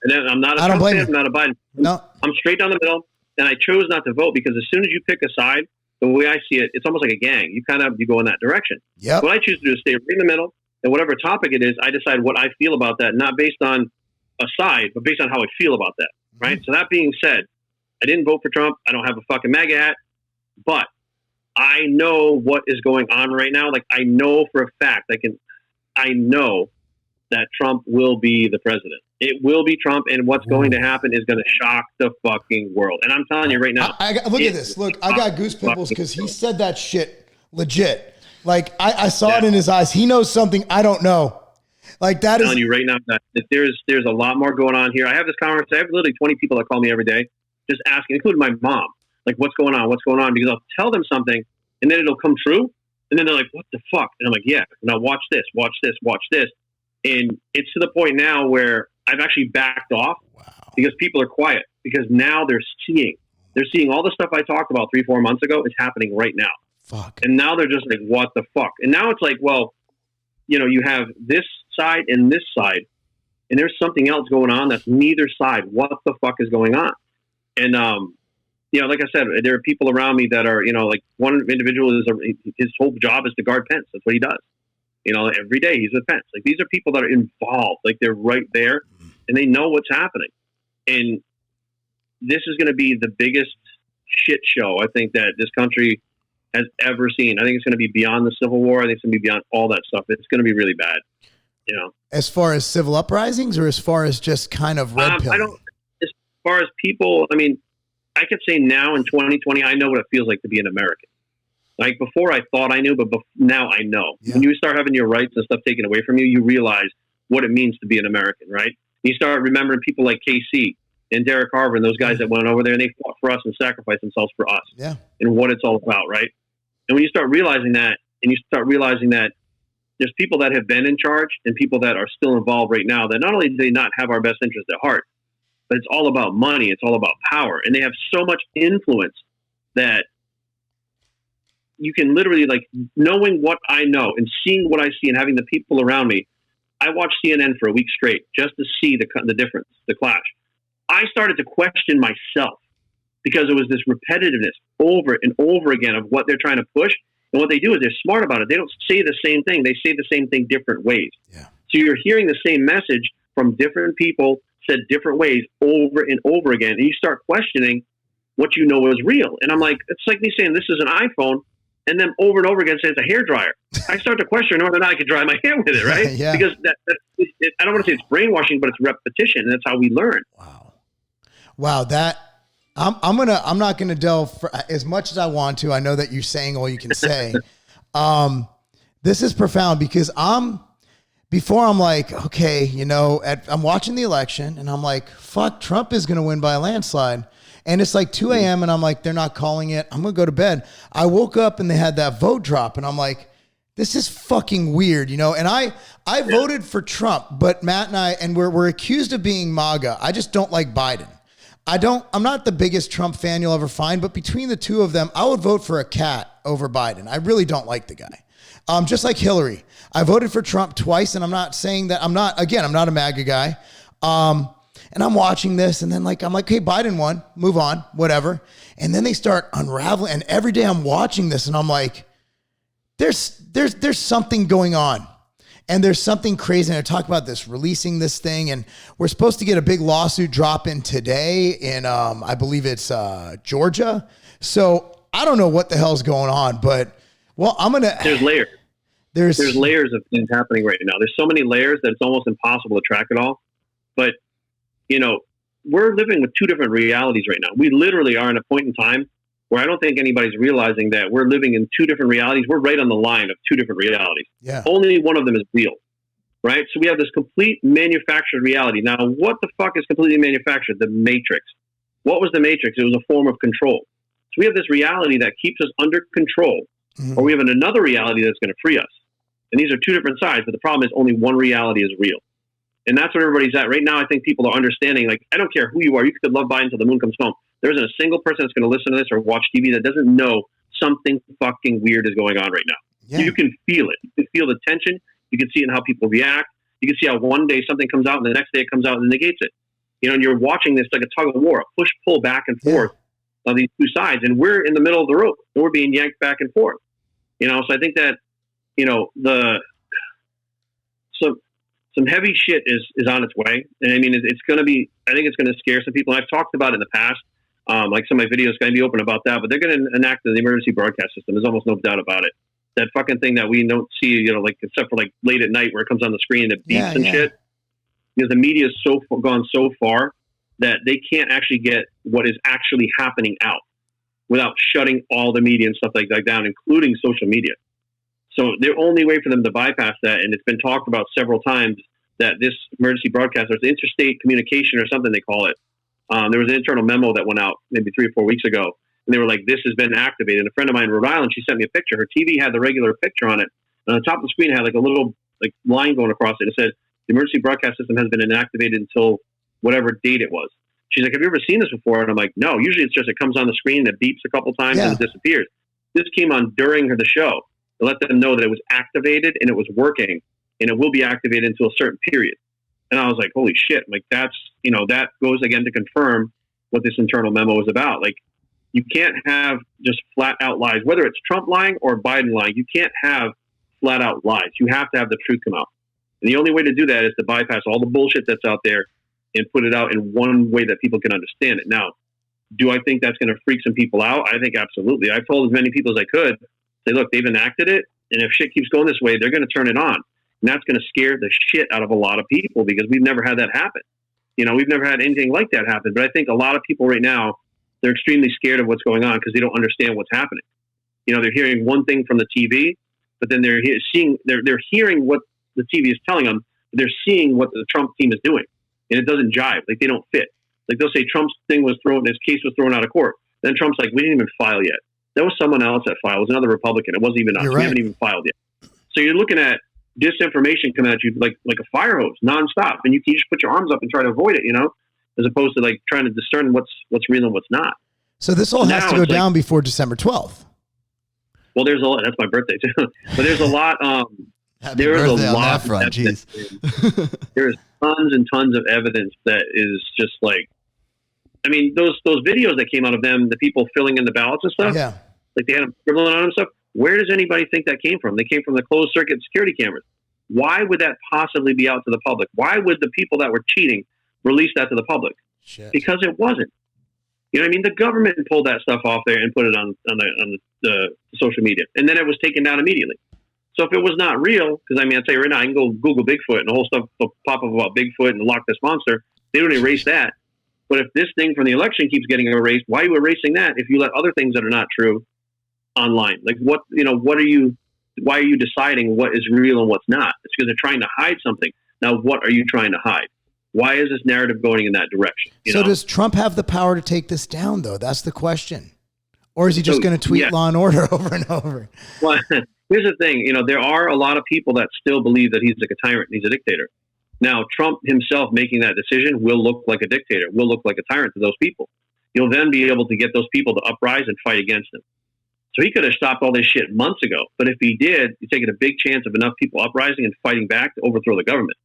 And then I'm not a Trump fan, I'm not a Biden. No. I'm straight down the middle, and I chose not to vote because as soon as you pick a side, the way I see it, it's almost like a gang. You go in that direction. Yep. What I choose to do is stay right in the middle, and whatever topic it is, I decide what I feel about that, not based on a side, but based on how I feel about that, right? So that being said, I didn't vote for Trump. I don't have a fucking MAGA hat, but I know what is going on right now. Like, I know for a fact, I know that Trump will be the president. It will be Trump, and what's going to happen is going to shock the fucking world. And I'm telling you right now. Look at this. Look, I got goose pimples because he said that shit legit. Like, I saw it in his eyes. He knows something I don't know. Like, that I'm telling you right now that there's a lot more going on here. I have this conversation. I have literally 20 people that call me every day just asking, including my mom, like, what's going on? What's going on? Because I'll tell them something, and then it'll come true. And then they're like, what the fuck? And I'm like, yeah, now watch this. And it's to the point now where I've actually backed off because people are quiet because now they're seeing all the stuff I talked about 3-4 months ago is happening right now. Fuck. And now they're just like, what the fuck? And now it's like, well, you have this side and this side, and there's something else going on that's neither side. What the fuck is going on? And, like I said, there are people around me that are, like one individual his whole job is to guard Pence. That's what he does. Every day he's with Pence. Like, these are people that are involved. Like, they're right there and they know what's happening. And this is going to be the biggest shit show I think that this country has ever seen. I think it's going to be beyond the Civil War. I think it's going to be beyond all that stuff. It's going to be really bad. As far as civil uprisings, or as far as just kind of red pill? As far as people, I mean, I could say now in 2020, I know what it feels like to be an American. Like, before I thought I knew, but now I know. Yeah. When you start having your rights and stuff taken away from you, you realize what it means to be an American, right? You start remembering people like KC and Derek Carver and those guys that went over there and they fought for us and sacrificed themselves for us. Yeah. And what it's all about, right? And when you start realizing that, and you start realizing that there's people that have been in charge and people that are still involved right now that not only do they not have our best interest at heart, but it's all about money. It's all about power. And they have so much influence that you can literally, like, knowing what I know and seeing what I see and having the people around me. I watched CNN for a week straight just to see the difference, the clash. I started to question myself because it was this repetitiveness over and over again of what they're trying to push. And what they do is they're smart about it. They don't say the same thing. They say the same thing different ways. Yeah. So you're hearing the same message from different people said different ways over and over again. And you start questioning what you know is real. And I'm like, it's like me saying this is an iPhone and then over and over again say it's a hairdryer. I start to question whether or not I could dry my hair with it, right? Yeah. Because I don't want to say it's brainwashing, but it's repetition. And that's how we learn. Wow. That I'm not gonna delve for as much as I want to. I know that you're saying all you can say. This is profound because before I'm like, okay, you know, I'm watching the election and I'm like, fuck, Trump is gonna win by a landslide. And it's like 2 a.m. and I'm like, they're not calling it. I'm gonna go to bed. I woke up and they had that vote drop and I'm like, this is fucking weird, you know? And I voted for Trump, but Matt and I, and we're accused of being MAGA. I just don't like Biden. I'm not the biggest Trump fan you'll ever find, but between the two of them, I would vote for a cat over Biden. I really don't like the guy. Just like Hillary. I voted for Trump twice, and I'm not saying that I'm not a MAGA guy. And I'm watching this, and then I'm like, hey, Biden won, move on, whatever. And then they start unraveling, and every day I'm watching this, and I'm like, there's something going on. And there's something crazy. And I talk about this, releasing this thing. And we're supposed to get a big lawsuit drop in today in, I believe it's Georgia. So I don't know what the hell's going on, but There's layers. There's layers of things happening right now. There's so many layers that it's almost impossible to track it all. But, you know, we're living with two different realities right now. We literally are in a point in time where I don't think anybody's realizing that we're living in two different realities. We're right on the line of two different realities. Yeah. Only one of them is real, right? So we have this complete manufactured reality. Now, what the fuck is completely manufactured? The Matrix. What was the Matrix? It was a form of control. So we have this reality that keeps us under control, or we have another reality that's going to free us. And these are two different sides, but the problem is only one reality is real. And that's where everybody's at. Right now, I think people are understanding, like, I don't care who you are. You could love Biden until the moon comes home. There isn't a single person that's going to listen to this or watch TV that doesn't know something fucking weird is going on right now. Yeah. You can feel it. You can feel the tension. You can see it in how people react. You can see how one day something comes out and the next day it comes out and negates it. You know, and you're watching this like a tug of war, a push-pull back and forth of these two sides. And we're in the middle of the rope and we're being yanked back and forth. You know, so I think that, you know, some heavy shit is on its way. And I mean, it's going to be, I think it's going to scare some people. And I've talked about it in the past. Like some of my videos going to be open about that, but they're going to enact the emergency broadcast system. There's almost no doubt about it. That fucking thing that we don't see, you know, like except for like late at night where it comes on the screen and it beeps and shit. Because the media is gone so far that they can't actually get what is actually happening out without shutting all the media and stuff like that down, including social media. So the only way for them to bypass that, and it's been talked about several times, that this emergency broadcast, there's interstate communication or something they call it. There was an internal memo that went out maybe 3 or 4 weeks ago, and they were like, this has been activated. And a friend of mine in Rhode Island, she sent me a picture. Her TV had the regular picture on it. And on the top of the screen, it had like a little like line going across it. It said, the emergency broadcast system has been inactivated until whatever date it was. She's like, have you ever seen this before? And I'm like, no, usually it's just, it comes on the screen, it beeps a couple times and it disappears. This came on during the show to let them know that it was activated and it was working, and it will be activated until a certain period. And I was like, holy shit. Like that's, you know, that goes again to confirm what this internal memo is about. Like you can't have just flat out lies, whether it's Trump lying or Biden lying. You can't have flat out lies. You have to have the truth come out. And the only way to do that is to bypass all the bullshit that's out there and put it out in one way that people can understand it. Now, do I think that's going to freak some people out? I think absolutely. I've told as many people as I could, say, look, they've enacted it. And if shit keeps going this way, they're going to turn it on. And that's going to scare the shit out of a lot of people because we've never had that happen. You know, we've never had anything like that happen. But I think a lot of people right now, they're extremely scared of what's going on because they don't understand what's happening. You know, they're hearing one thing from the TV, but then they're hearing what the TV is telling them. But they're seeing what the Trump team is doing, and it doesn't jive. Like they don't fit. Like they'll say Trump's thing was thrown, his case was thrown out of court. Then Trump's like, we didn't even file yet. That was someone else that filed. It was another Republican. It wasn't even us. We haven't even filed yet. So you're looking at disinformation coming at you like a fire hose nonstop, and you can just put your arms up and try to avoid it, as opposed to like trying to discern what's real and what's not. So this all has to go down before December 12th. Well, there's a lot. That's my birthday too. But there's a lot. There's a lot. Front, there's tons and tons of evidence that is just like, I mean, those videos that came out of them, the people filling in the ballots and stuff. Yeah. Like they had them scribbling on them stuff. Where does anybody think that came from? They came from the closed circuit security cameras. Why would that possibly be out to the public? Why would the people that were cheating release that to the public? Shit. Because it wasn't. You know what I mean? The government pulled that stuff off there and put it on the social media, and then it was taken down immediately. So if it was not real, because I mean, I'll tell you right now, I can go Google Bigfoot and the whole stuff will pop up about Bigfoot and the Loch Ness Monster. They don't erase that. But if this thing from the election keeps getting erased, why are you erasing that if you let other things that are not true online? Like why are you deciding what is real and what's not? It's because they're trying to hide something. Now, what are you trying to hide? Why is this narrative going in that direction? Does Trump have the power to take this down, though? That's the question. Or is he just going to tweet Law and Order over and over? Well, here's the thing. There are a lot of people that still believe that he's like a tyrant and he's a dictator. Now, Trump himself making that decision will look like a dictator, will look like a tyrant to those people. You'll then be able to get those people to uprise and fight against him. So he could have stopped all this shit months ago. But if he did, you're taking a big chance of enough people uprising and fighting back to overthrow the government.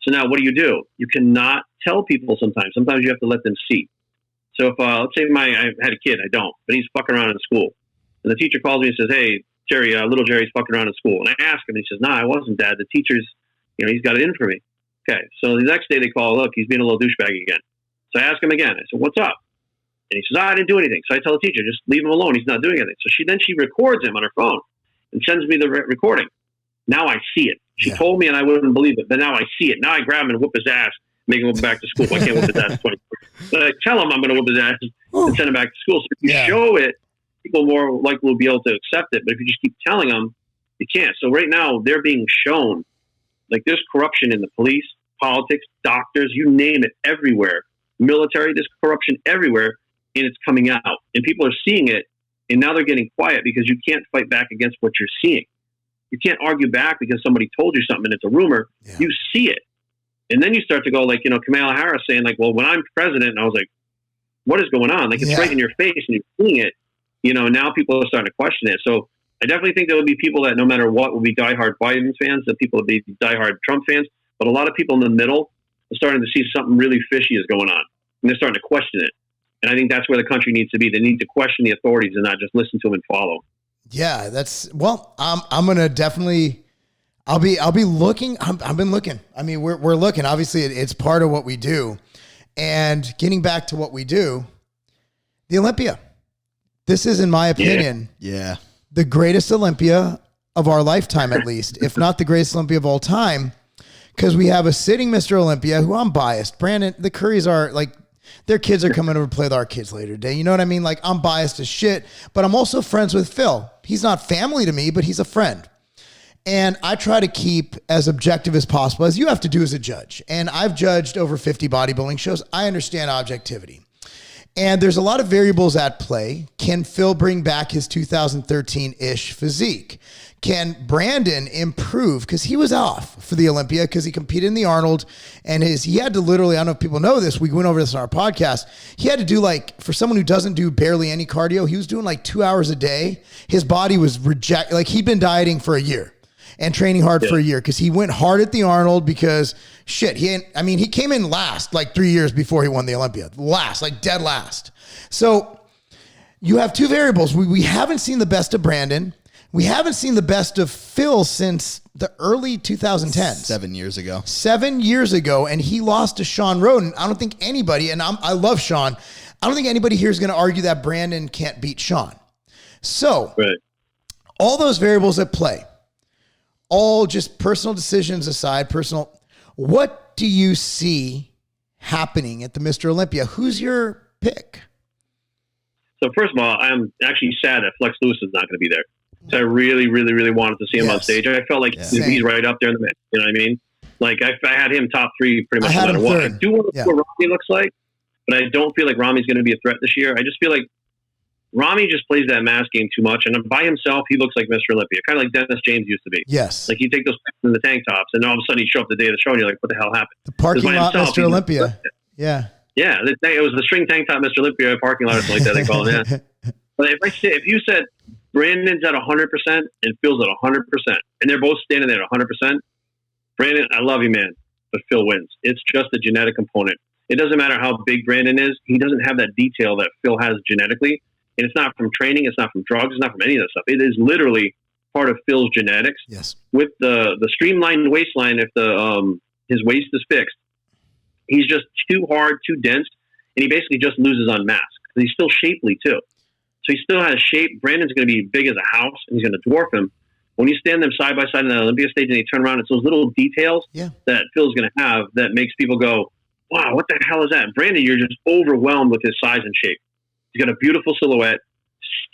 So now what do? You cannot tell people sometimes. Sometimes you have to let them see. So if, let's say I had a kid, I don't, but he's fucking around in school. And the teacher calls me and says, hey, Jerry, little Jerry's fucking around in school. And I ask him, and he says, no, I wasn't, Dad. The teacher's, he's got it in for me. Okay. So the next day they call, look, he's being a little douchebag again. So I ask him again. I said, what's up? And he says, I didn't do anything. So I tell the teacher, just leave him alone. He's not doing anything. So she records him on her phone and sends me the recording. Now I see it. She told me and I wouldn't believe it, but now I see it. Now I grab him and whoop his ass, make him go back to school. I can't whoop his ass 20. But I tell him I'm going to whoop his ass and send him back to school. So if you show it, people more likely will be able to accept it. But if you just keep telling them, you can't. So right now they're being shown, like there's corruption in the police, politics, doctors, you name it, everywhere. Military, there's corruption everywhere, and it's coming out. And people are seeing it, and now they're getting quiet because you can't fight back against what you're seeing. You can't argue back because somebody told you something and it's a rumor. Yeah. You see it. And then you start to go like, Kamala Harris saying like, well, when I'm president, and I was like, what is going on? Like it's right in your face and you're seeing it, now people are starting to question it. So I definitely think there will be people that no matter what will be diehard Biden fans, that people will be diehard Trump fans, but a lot of people in the middle are starting to see something really fishy is going on and they're starting to question it. And I think that's where the country needs to be. They need to question the authorities and not just listen to them and follow. Yeah, I'm going to definitely, I'll be looking. I've been looking. I mean, we're looking, obviously it's part of what we do. And getting back to what we do, the Olympia, this is, in my opinion, the greatest Olympia of our lifetime, at least, if not the greatest Olympia of all time. Cause we have a sitting Mr. Olympia who I'm biased. Brandon, the Currys are like, their kids are coming over to play with our kids later today. You know what I mean? Like I'm biased as shit, but I'm also friends with Phil. He's not family to me, but he's a friend. And I try to keep as objective as possible, as you have to do as a judge. And I've judged over 50 bodybuilding shows. I understand objectivity. And there's a lot of variables at play. Can Phil bring back his 2013-ish physique? Can Brandon improve? Because he was off for the Olympia because he competed in the Arnold and he had to literally, I don't know if people know this, we went over this on our podcast. He had to do like, for someone who doesn't do barely any cardio, he was doing like 2 hours a day. His body was like he'd been dieting for a year and training hard for a year because he went hard at the Arnold because he came in last like 3 years before he won the Olympia. Last, like dead last. So you have two variables. We haven't seen the best of Brandon. We haven't seen the best of Phil since the early 2010s. 7 years ago. 7 years ago, and he lost to Sean Roden. I don't think anybody, and I love Sean, I don't think anybody here is going to argue that Brandon can't beat Sean. So, all those variables at play, all just personal decisions aside, what do you see happening at the Mr. Olympia? Who's your pick? So first of all, I'm actually sad that Flex Lewis is not going to be there. So I really, really, really wanted to see him on stage. I felt like he's right up there in the mix. You know what I mean? Like I had him top three pretty much no matter what. I do want to see what Rami looks like, but I don't feel like Rami's going to be a threat this year. I just feel like Rami just plays that mask game too much, and by himself, he looks like Mr. Olympia, kind of like Dennis James used to be. Yes. Like you take those pictures in the tank tops, and all of a sudden you show up the day of the show, and you're like, "What the hell happened?" The parking lot, himself, Mr. Olympia. Yeah. Yeah, it was the string tank top, Mr. Olympia parking lot or something like that. They call him. Yeah. But if you said Brandon's at 100% and Phil's at 100%, and they're both standing there at 100%, Brandon, I love you, man, but Phil wins. It's just a genetic component. It doesn't matter how big Brandon is. He doesn't have that detail that Phil has genetically. And it's not from training. It's not from drugs. It's not from any of that stuff. It is literally part of Phil's genetics. Yes. With the streamlined waistline, if his waist is fixed, he's just too hard, too dense, and he basically just loses on mass. He's still shapely, too. So he still has shape. Brandon's going to be big as a house, and he's going to dwarf him. When you stand them side by side in the Olympia stage and they turn around, it's those little details that Phil's going to have that makes people go, wow, what the hell is that? Brandon, you're just overwhelmed with his size and shape. He's got a beautiful silhouette,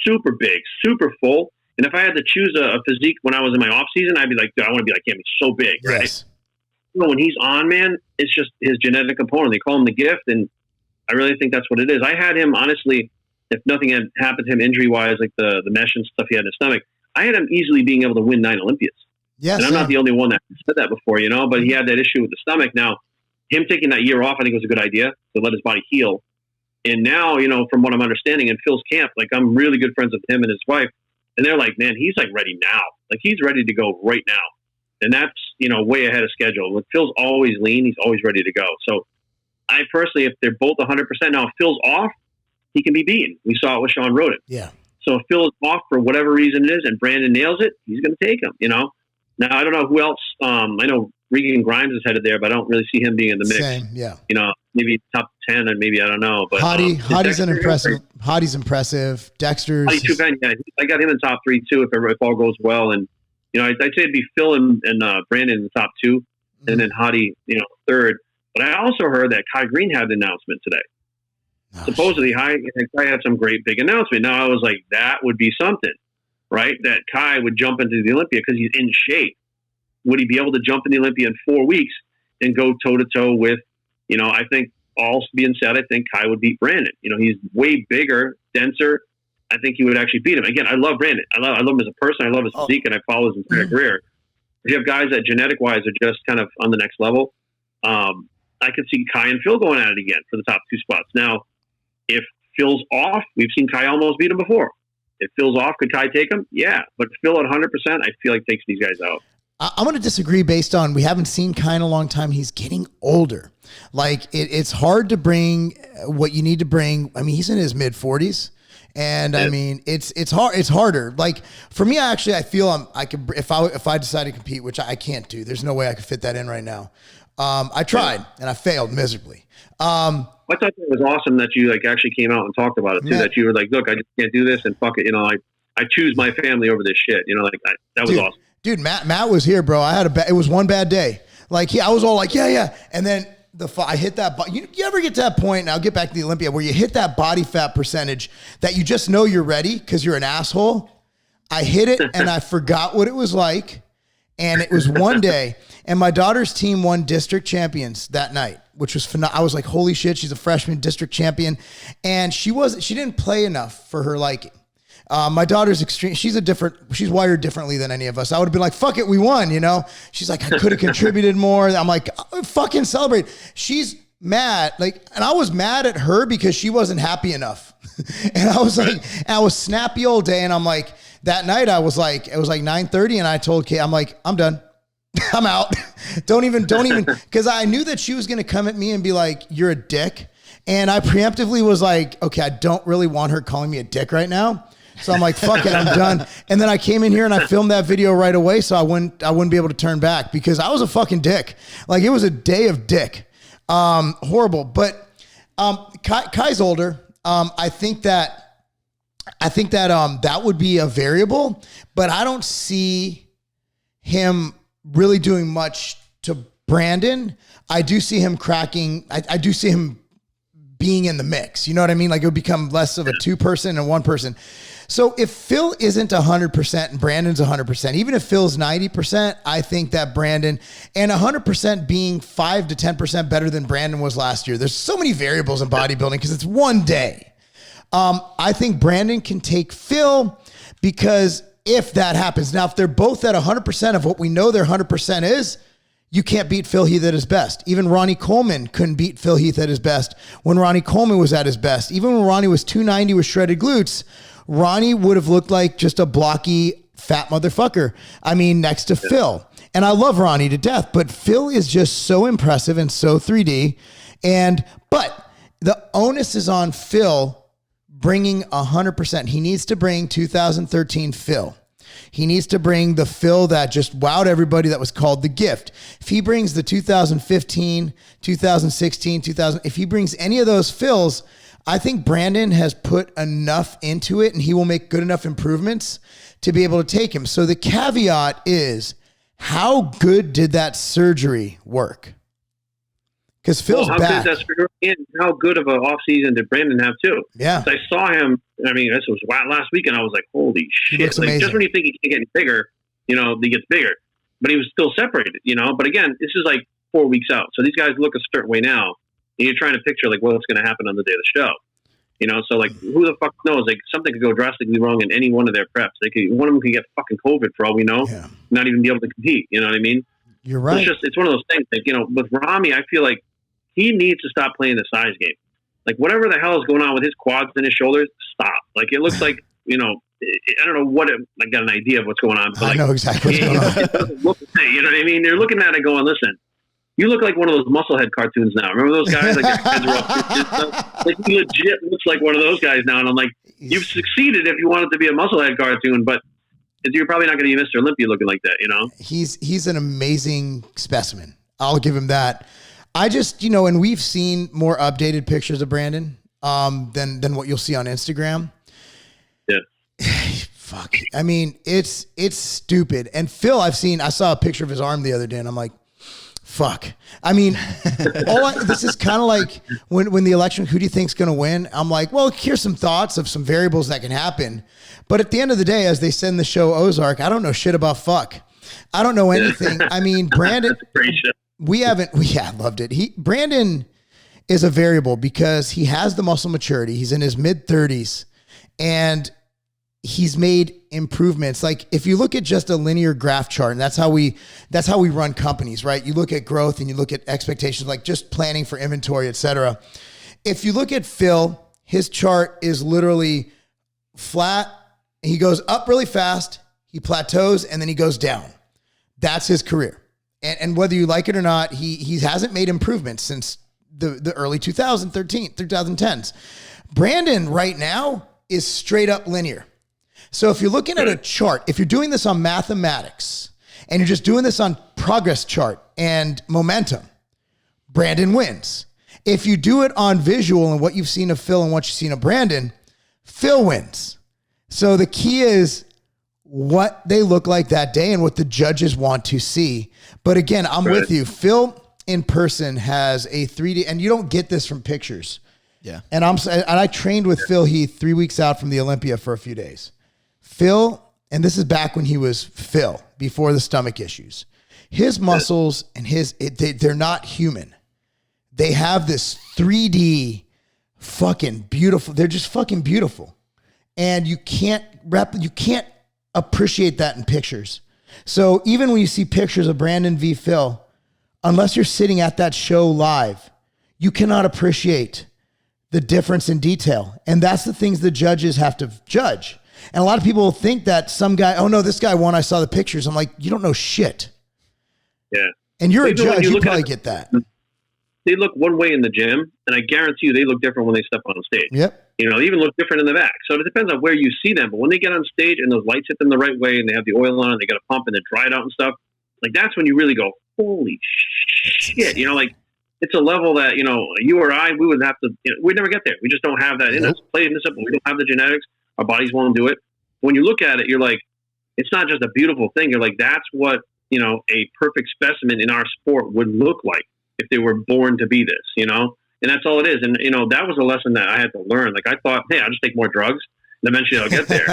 super big, super full. And if I had to choose a physique when I was in my off season, I'd be like, dude, I want to be like him. He's so big, right? Yes. When he's on, man, it's just his genetic component. They call him the gift, and I really think that's what it is. I had him, honestly, if nothing had happened to him injury-wise, like the mesh and stuff he had in his stomach, I had him easily being able to win 9 Olympias. Yes, and I'm not the only one that said that before, but he had that issue with the stomach. Now, him taking that year off, I think was a good idea to let his body heal. And now, from what I'm understanding in Phil's camp, like I'm really good friends with him and his wife, and they're like, man, he's like ready now. Like he's ready to go right now. And that's, way ahead of schedule. When Phil's always lean, he's always ready to go. So I personally, if they're both 100%, now if Phil's off, he can be beaten. We saw it with Sean Roden. Yeah. So if Phil is off for whatever reason it is and Brandon nails it, he's going to take him, Now, I don't know who else. I know Regan Grimes is headed there, but I don't really see him being in the mix. Same, yeah. Maybe top 10 and maybe, I don't know. But Hottie's an impressive. Hottie's impressive. Dexter's. Yeah, I got him in top 3 too if all goes well. And, I'd say it'd be Phil and Brandon in the top 2 and then Hottie, third. But I also heard that Kai Green had an announcement today. Oh, supposedly, Kai had some great big announcement. Now, I was like, that would be something, right? That Kai would jump into the Olympia because he's in shape. Would he be able to jump in the Olympia in 4 weeks and go toe-to-toe with, I think all being said, I think Kai would beat Brandon. He's way bigger, denser. I think he would actually beat him. Again, I love Brandon. I love him as a person. I love his physique, and I follow his entire career. If you have guys that genetic-wise are just kind of on the next level, I could see Kai and Phil going at it again for the top 2 spots. Now, if Phil's off, we've seen Kai almost beat him before. If Phil's off, could Kai take him? Yeah. But Phil at 100%, I feel like takes these guys out. I'm going to disagree based on we haven't seen Kai in a long time. He's getting older. Like it's hard to bring what you need to bring. I mean, he's in his mid 40s. And I mean, it's hard. It's harder. Like for me, I feel I could, if I decide to compete, which I can't do, there's no way I could fit that in right now. I tried and I failed miserably. I thought it was awesome that you actually came out and talked about it too. That you were like, look, I just can't do this and fuck it. I choose my family over this shit. That was awesome. Dude, Matt was here, bro. It was one bad day. Like I was all like, yeah. And then I hit that. You ever get to that point, and I'll get back to the Olympia, where you hit that body fat percentage that you just know you're ready because you're an asshole? I hit it and I forgot what it was like. And it was one day, and my daughter's team won district champions that night, which was phenomenal. I was like, holy shit, she's a freshman district champion. And she didn't play enough for her liking. My daughter's extreme. She's wired differently than any of us. I would have been like, fuck it, we won, She's like, I could have contributed more. I'm like, fucking celebrate. She's mad. And I was mad at her because she wasn't happy enough. And I was like, I was snappy all day. And I'm like, that night I was like, it was like 9:30 and I told Kate, I'm like, I'm done. I'm out. Don't even, because I knew that she was going to come at me and be like, you're a dick. And I preemptively was like, okay, I don't really want her calling me a dick right now. So I'm like, fuck it, I'm done. And then I came in here and I filmed that video right away so I wouldn't be able to turn back because I was a fucking dick. Like it was a day of dick. Horrible. But Kai's older. I think that that would be a variable, but I don't see him really doing much to Brandon. I do see him cracking. I do see him being in the mix. You know what I mean? Like it would become less of a 2-person and 1-person. So if Phil isn't 100% and Brandon's 100%, even if Phil's 90%, I think that Brandon, and 100% being 5 to 10% better than Brandon was last year. There's so many variables in bodybuilding because it's one day. I think Brandon can take Phil because if that happens, now if they're both at 100% of what we know their 100% is, you can't beat Phil Heath at his best. Even Ronnie Coleman couldn't beat Phil Heath at his best when Ronnie Coleman was at his best. Even when Ronnie was 290 with shredded glutes, Ronnie would have looked like just a blocky fat motherfucker. I mean, next to Phil. And I love Ronnie to death, but Phil is just so impressive and so 3D. But the onus is on Phil bringing 100%. He needs to bring 2013 Phil. He needs to bring the Phil that just wowed everybody, that was called the gift. If he brings the 2015, 2016, if he brings any of those Phils, I think Brandon has put enough into it and he will make good enough improvements to be able to take him. So the caveat is, how good did that surgery work? Because Phil's back. And how good of an offseason did Brandon have too? Yeah. So I saw him, I mean, this was last week, and I was like, holy shit. Like, just when you think he can't get bigger, he gets bigger. But he was still separated, But again, this is like 4 weeks out. So these guys look a certain way now, and you're trying to picture like what's going to happen on the day of the show. So like, who the fuck knows? Like, something could go drastically wrong in any one of their preps. One of them could get fucking COVID for all we know, not even be able to compete. You know what I mean? You're right. So it's one of those things. Like, with Rami, I feel like he needs to stop playing the size game. Like, whatever the hell is going on with his quads and his shoulders, stop. Like, it looks like, I don't know what I got an idea of what's going on. But I know exactly what's going on. It doesn't look the same, you know what I mean? They're looking at it going, listen, you look like one of those Musclehead cartoons now. Remember those guys? Like, their heads are up. Like, he legit looks like one of those guys now. And I'm like, you've succeeded if you wanted to be a Musclehead cartoon, but you're probably not going to be Mr. Olympia looking like that, He's an amazing specimen. I'll give him that. I just, and we've seen more updated pictures of Brandon than what you'll see on Instagram. Yeah. Fuck. I mean, it's stupid. And Phil, I saw a picture of his arm the other day and I'm like, fuck. I mean, this is kind of like when the election, who do you think's going to win? I'm like, well, here's some thoughts of some variables that can happen. But at the end of the day, as they said in the show Ozark, I don't know shit about fuck. I don't know anything. I mean, Brandon, great show. I loved it. Brandon is a variable because he has the muscle maturity. He's in his mid 30s and he's made improvements. Like, if you look at just a linear graph chart, and that's how we run companies, right? You look at growth and you look at expectations, like just planning for inventory, et cetera. If you look at Phil, his chart is literally flat. He goes up really fast. He plateaus and then he goes down. That's his career. And whether you like it or not, he hasn't made improvements since the early 2010s. Brandon right now is straight up linear. So if you're looking at a chart, if you're doing this on mathematics and you're just doing this on progress chart and momentum, Brandon wins. If you do it on visual and what you've seen of Phil and what you've seen of Brandon, Phil wins. So the key is what they look like that day and what the judges want to see. But again, I'm with you. Phil in person has a 3D, and you don't get this from pictures. Yeah. And I trained with Phil Heath 3 weeks out from the Olympia for a few days. Phil, and this is back when he was Phil, before the stomach issues. His muscles and they're not human. They have this 3D fucking beautiful. They're just fucking beautiful. And you can't appreciate that in pictures. So even when you see pictures of Brandon v. Phil, unless you're sitting at that show live, you cannot appreciate the difference in detail. And that's the things the judges have to judge. And a lot of people think that some guy, oh no, this guy won, I saw the pictures. I'm like, you don't know shit. Yeah. And you're a judge, you probably get that. They look one way in the gym, and I guarantee you they look different when they step on stage. Yep. They even look different in the back. So it depends on where you see them. But when they get on stage and those lights hit them the right way and they have the oil on and they got a pump and they dry it out and stuff, like that's when you really go, holy shit. It's a level that, you or I, we would have to, we'd never get there. We just don't have that in us. Plain and simple. We don't have the genetics. Our bodies won't do it. When you look at it, you're like, it's not just a beautiful thing. You're like, that's what, a perfect specimen in our sport would look like if they were born to be this, and that's all it is. And, that was a lesson that I had to learn. Like, I thought, hey, I'll just take more drugs and eventually I'll get there.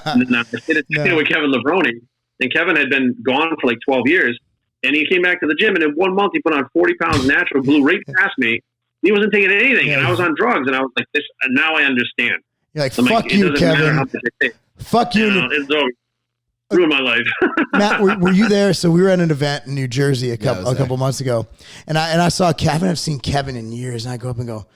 And then I did it with Kevin Levrone, and Kevin had been gone for like 12 years. And he came back to the gym, and in 1 month he put on 40 pounds natural, blew right past me. He wasn't taking anything, and I was on drugs. And I was like, "This." And now I understand. You're like, I'm fuck it you, doesn't matter Kevin. how much I take. Fuck you. It's over. Ruined my life. Matt, were you there? So we were at an event in New Jersey a couple months ago, and I saw Kevin. I've seen Kevin in years, and I go up and go,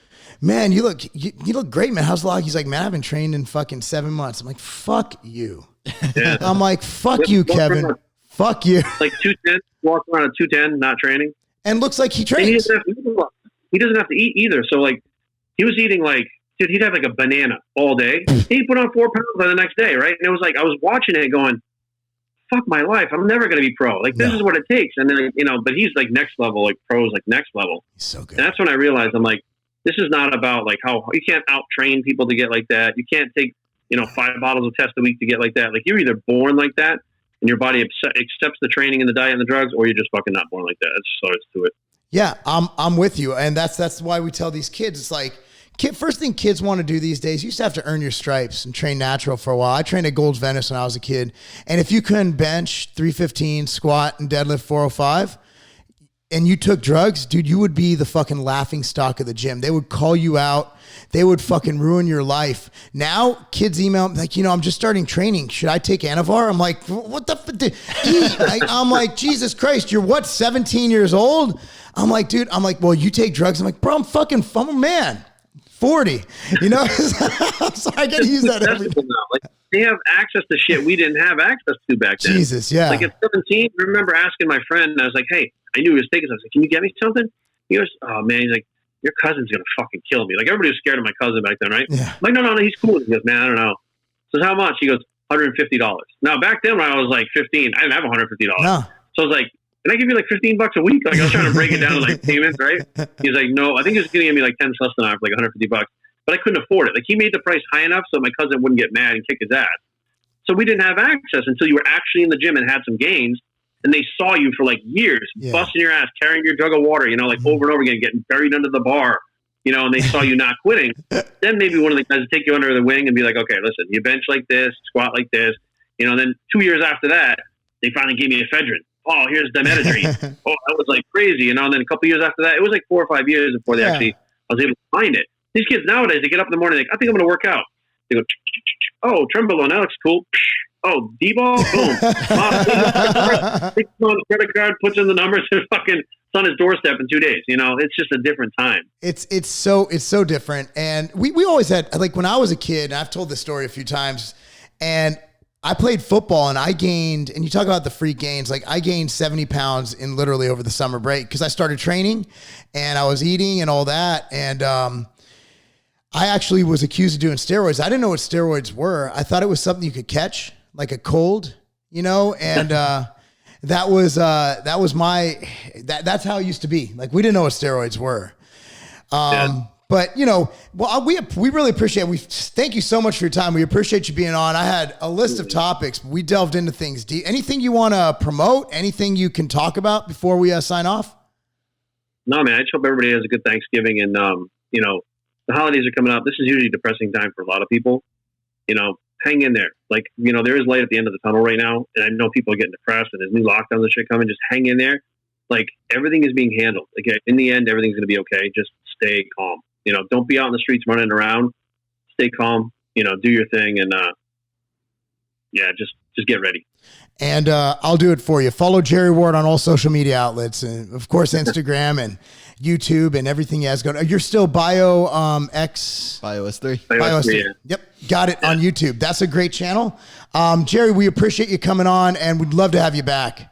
man, you look great, man. How's the log? He's like, man, I've been trained in fucking 7 months. I'm like, fuck you. Yeah. I'm like, fuck you, Kevin. Fuck you. Like 210, walking around at 210, not training. And looks like he And he trains. doesn't have to eat either. So like, he was eating like, dude, he'd have like a banana all day. He put on 4 pounds by the next day, right? And it was like, I was watching it going, fuck my life. I'm never going to be pro. Like, this is what it takes. And then, but he's like next level, like pros, like next level. He's so good. And that's when I realized, I'm like, this is not about like how you can't out train people to get like that. You can't take, 5 bottles of test a week to get like that. Like, you're either born like that and your body accepts the training and the diet and the drugs, or you're just fucking not born like that. That's just all it's to it. Yeah, I'm with you. And that's why we tell these kids, it's like, first thing kids want to do these days, you used to have to earn your stripes and train natural for a while. I trained at Gold's Venice when I was a kid. And if you couldn't bench 315, squat, and deadlift 405, and you took drugs, dude, you would be the fucking laughing stock of the gym. They would call you out. They would fucking ruin your life. Now, kids email like, I'm just starting training. Should I take Anavar? I'm like, what the eat? I'm like, Jesus Christ, you're what, 17 years old? I'm like, dude, well, you take drugs. I'm like, bro, I'm a man. 40, so I got to use that every day. Like, they have access to shit we didn't have access to back then. Jesus, yeah. Like at 17, I remember asking my friend, and I was like, hey, I knew he was taking this. I was like, can you get me something? He goes, oh man, he's like, your cousin's going to fucking kill me. Like, everybody was scared of my cousin back then, right? Yeah. I'm like, no, he's cool. He goes, man, I don't know. So how much? He goes, $150. Now, back then when I was like 15, I didn't have $150. No. So I was like, can I give you like $15 a week? Like, I was trying to break it down to like payments, right? He's like, no, I think he was going to give me like 10 Sustenance for like $150, but I couldn't afford it. Like, he made the price high enough so my cousin wouldn't get mad and kick his ass. So we didn't have access until you were actually in the gym and had some gains, and they saw you for like years, busting your ass, carrying your jug of water, like over and over again, getting buried under the bar, and they saw you not quitting. Then maybe one of the guys would take you under the wing and be like, okay, listen, you bench like this, squat like this, and then 2 years after that, they finally gave me ephedrine. Oh, here's Demetadrine. Oh, that was like crazy. And then a couple years after that, it was like 4 or 5 years before they I was able to find it. These kids nowadays, they get up in the morning, I think I'm going to work out. They go, oh, Trembolone, that looks cool. Oh, D-ball, boom. Takes on the credit card, puts in the numbers, and fucking it's on his doorstep in 2 days. It's just a different time. It's so different. And we always had, like, when I was a kid, and I've told this story a few times, and I played football and I gained, and you talk about the freak gains, like I gained 70 pounds in literally over the summer break because I started training and I was eating and all that. And I actually was accused of doing steroids. I didn't know what steroids were. I thought it was something you could catch, like a cold, and that was that's how it used to be. Like, we didn't know what steroids were. But we really appreciate it. Thank you so much for your time. We appreciate you being on. I had a list of topics. We delved into things deep. Anything you want to promote? Anything you can talk about before we sign off? No, man. I just hope everybody has a good Thanksgiving, and the holidays are coming up. This is usually a depressing time for a lot of people. Hang in there. Like, there is light at the end of the tunnel right now, and I know people are getting depressed, and there's new lockdowns and shit coming. Just hang in there. Like, everything is being handled. Like, in the end, everything's going to be okay. Just stay calm. Don't be out in the streets running around. Stay calm. Do your thing, and just get ready. And I'll do it for you. Follow Jerry Ward on all social media outlets, and of course Instagram and YouTube and everything he has going. You're still BioS3. BioS3. Yeah. Yep, got it on YouTube. That's a great channel. Jerry, we appreciate you coming on, and we'd love to have you back.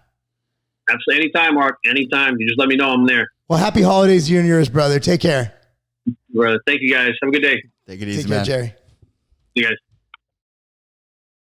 Absolutely, anytime, Mark. Anytime. You just let me know I'm there. Well, happy holidays, you and yours, brother. Take care. Brother, thank you guys. Have a good day. Take it easy, Take care, man. Jerry. You guys.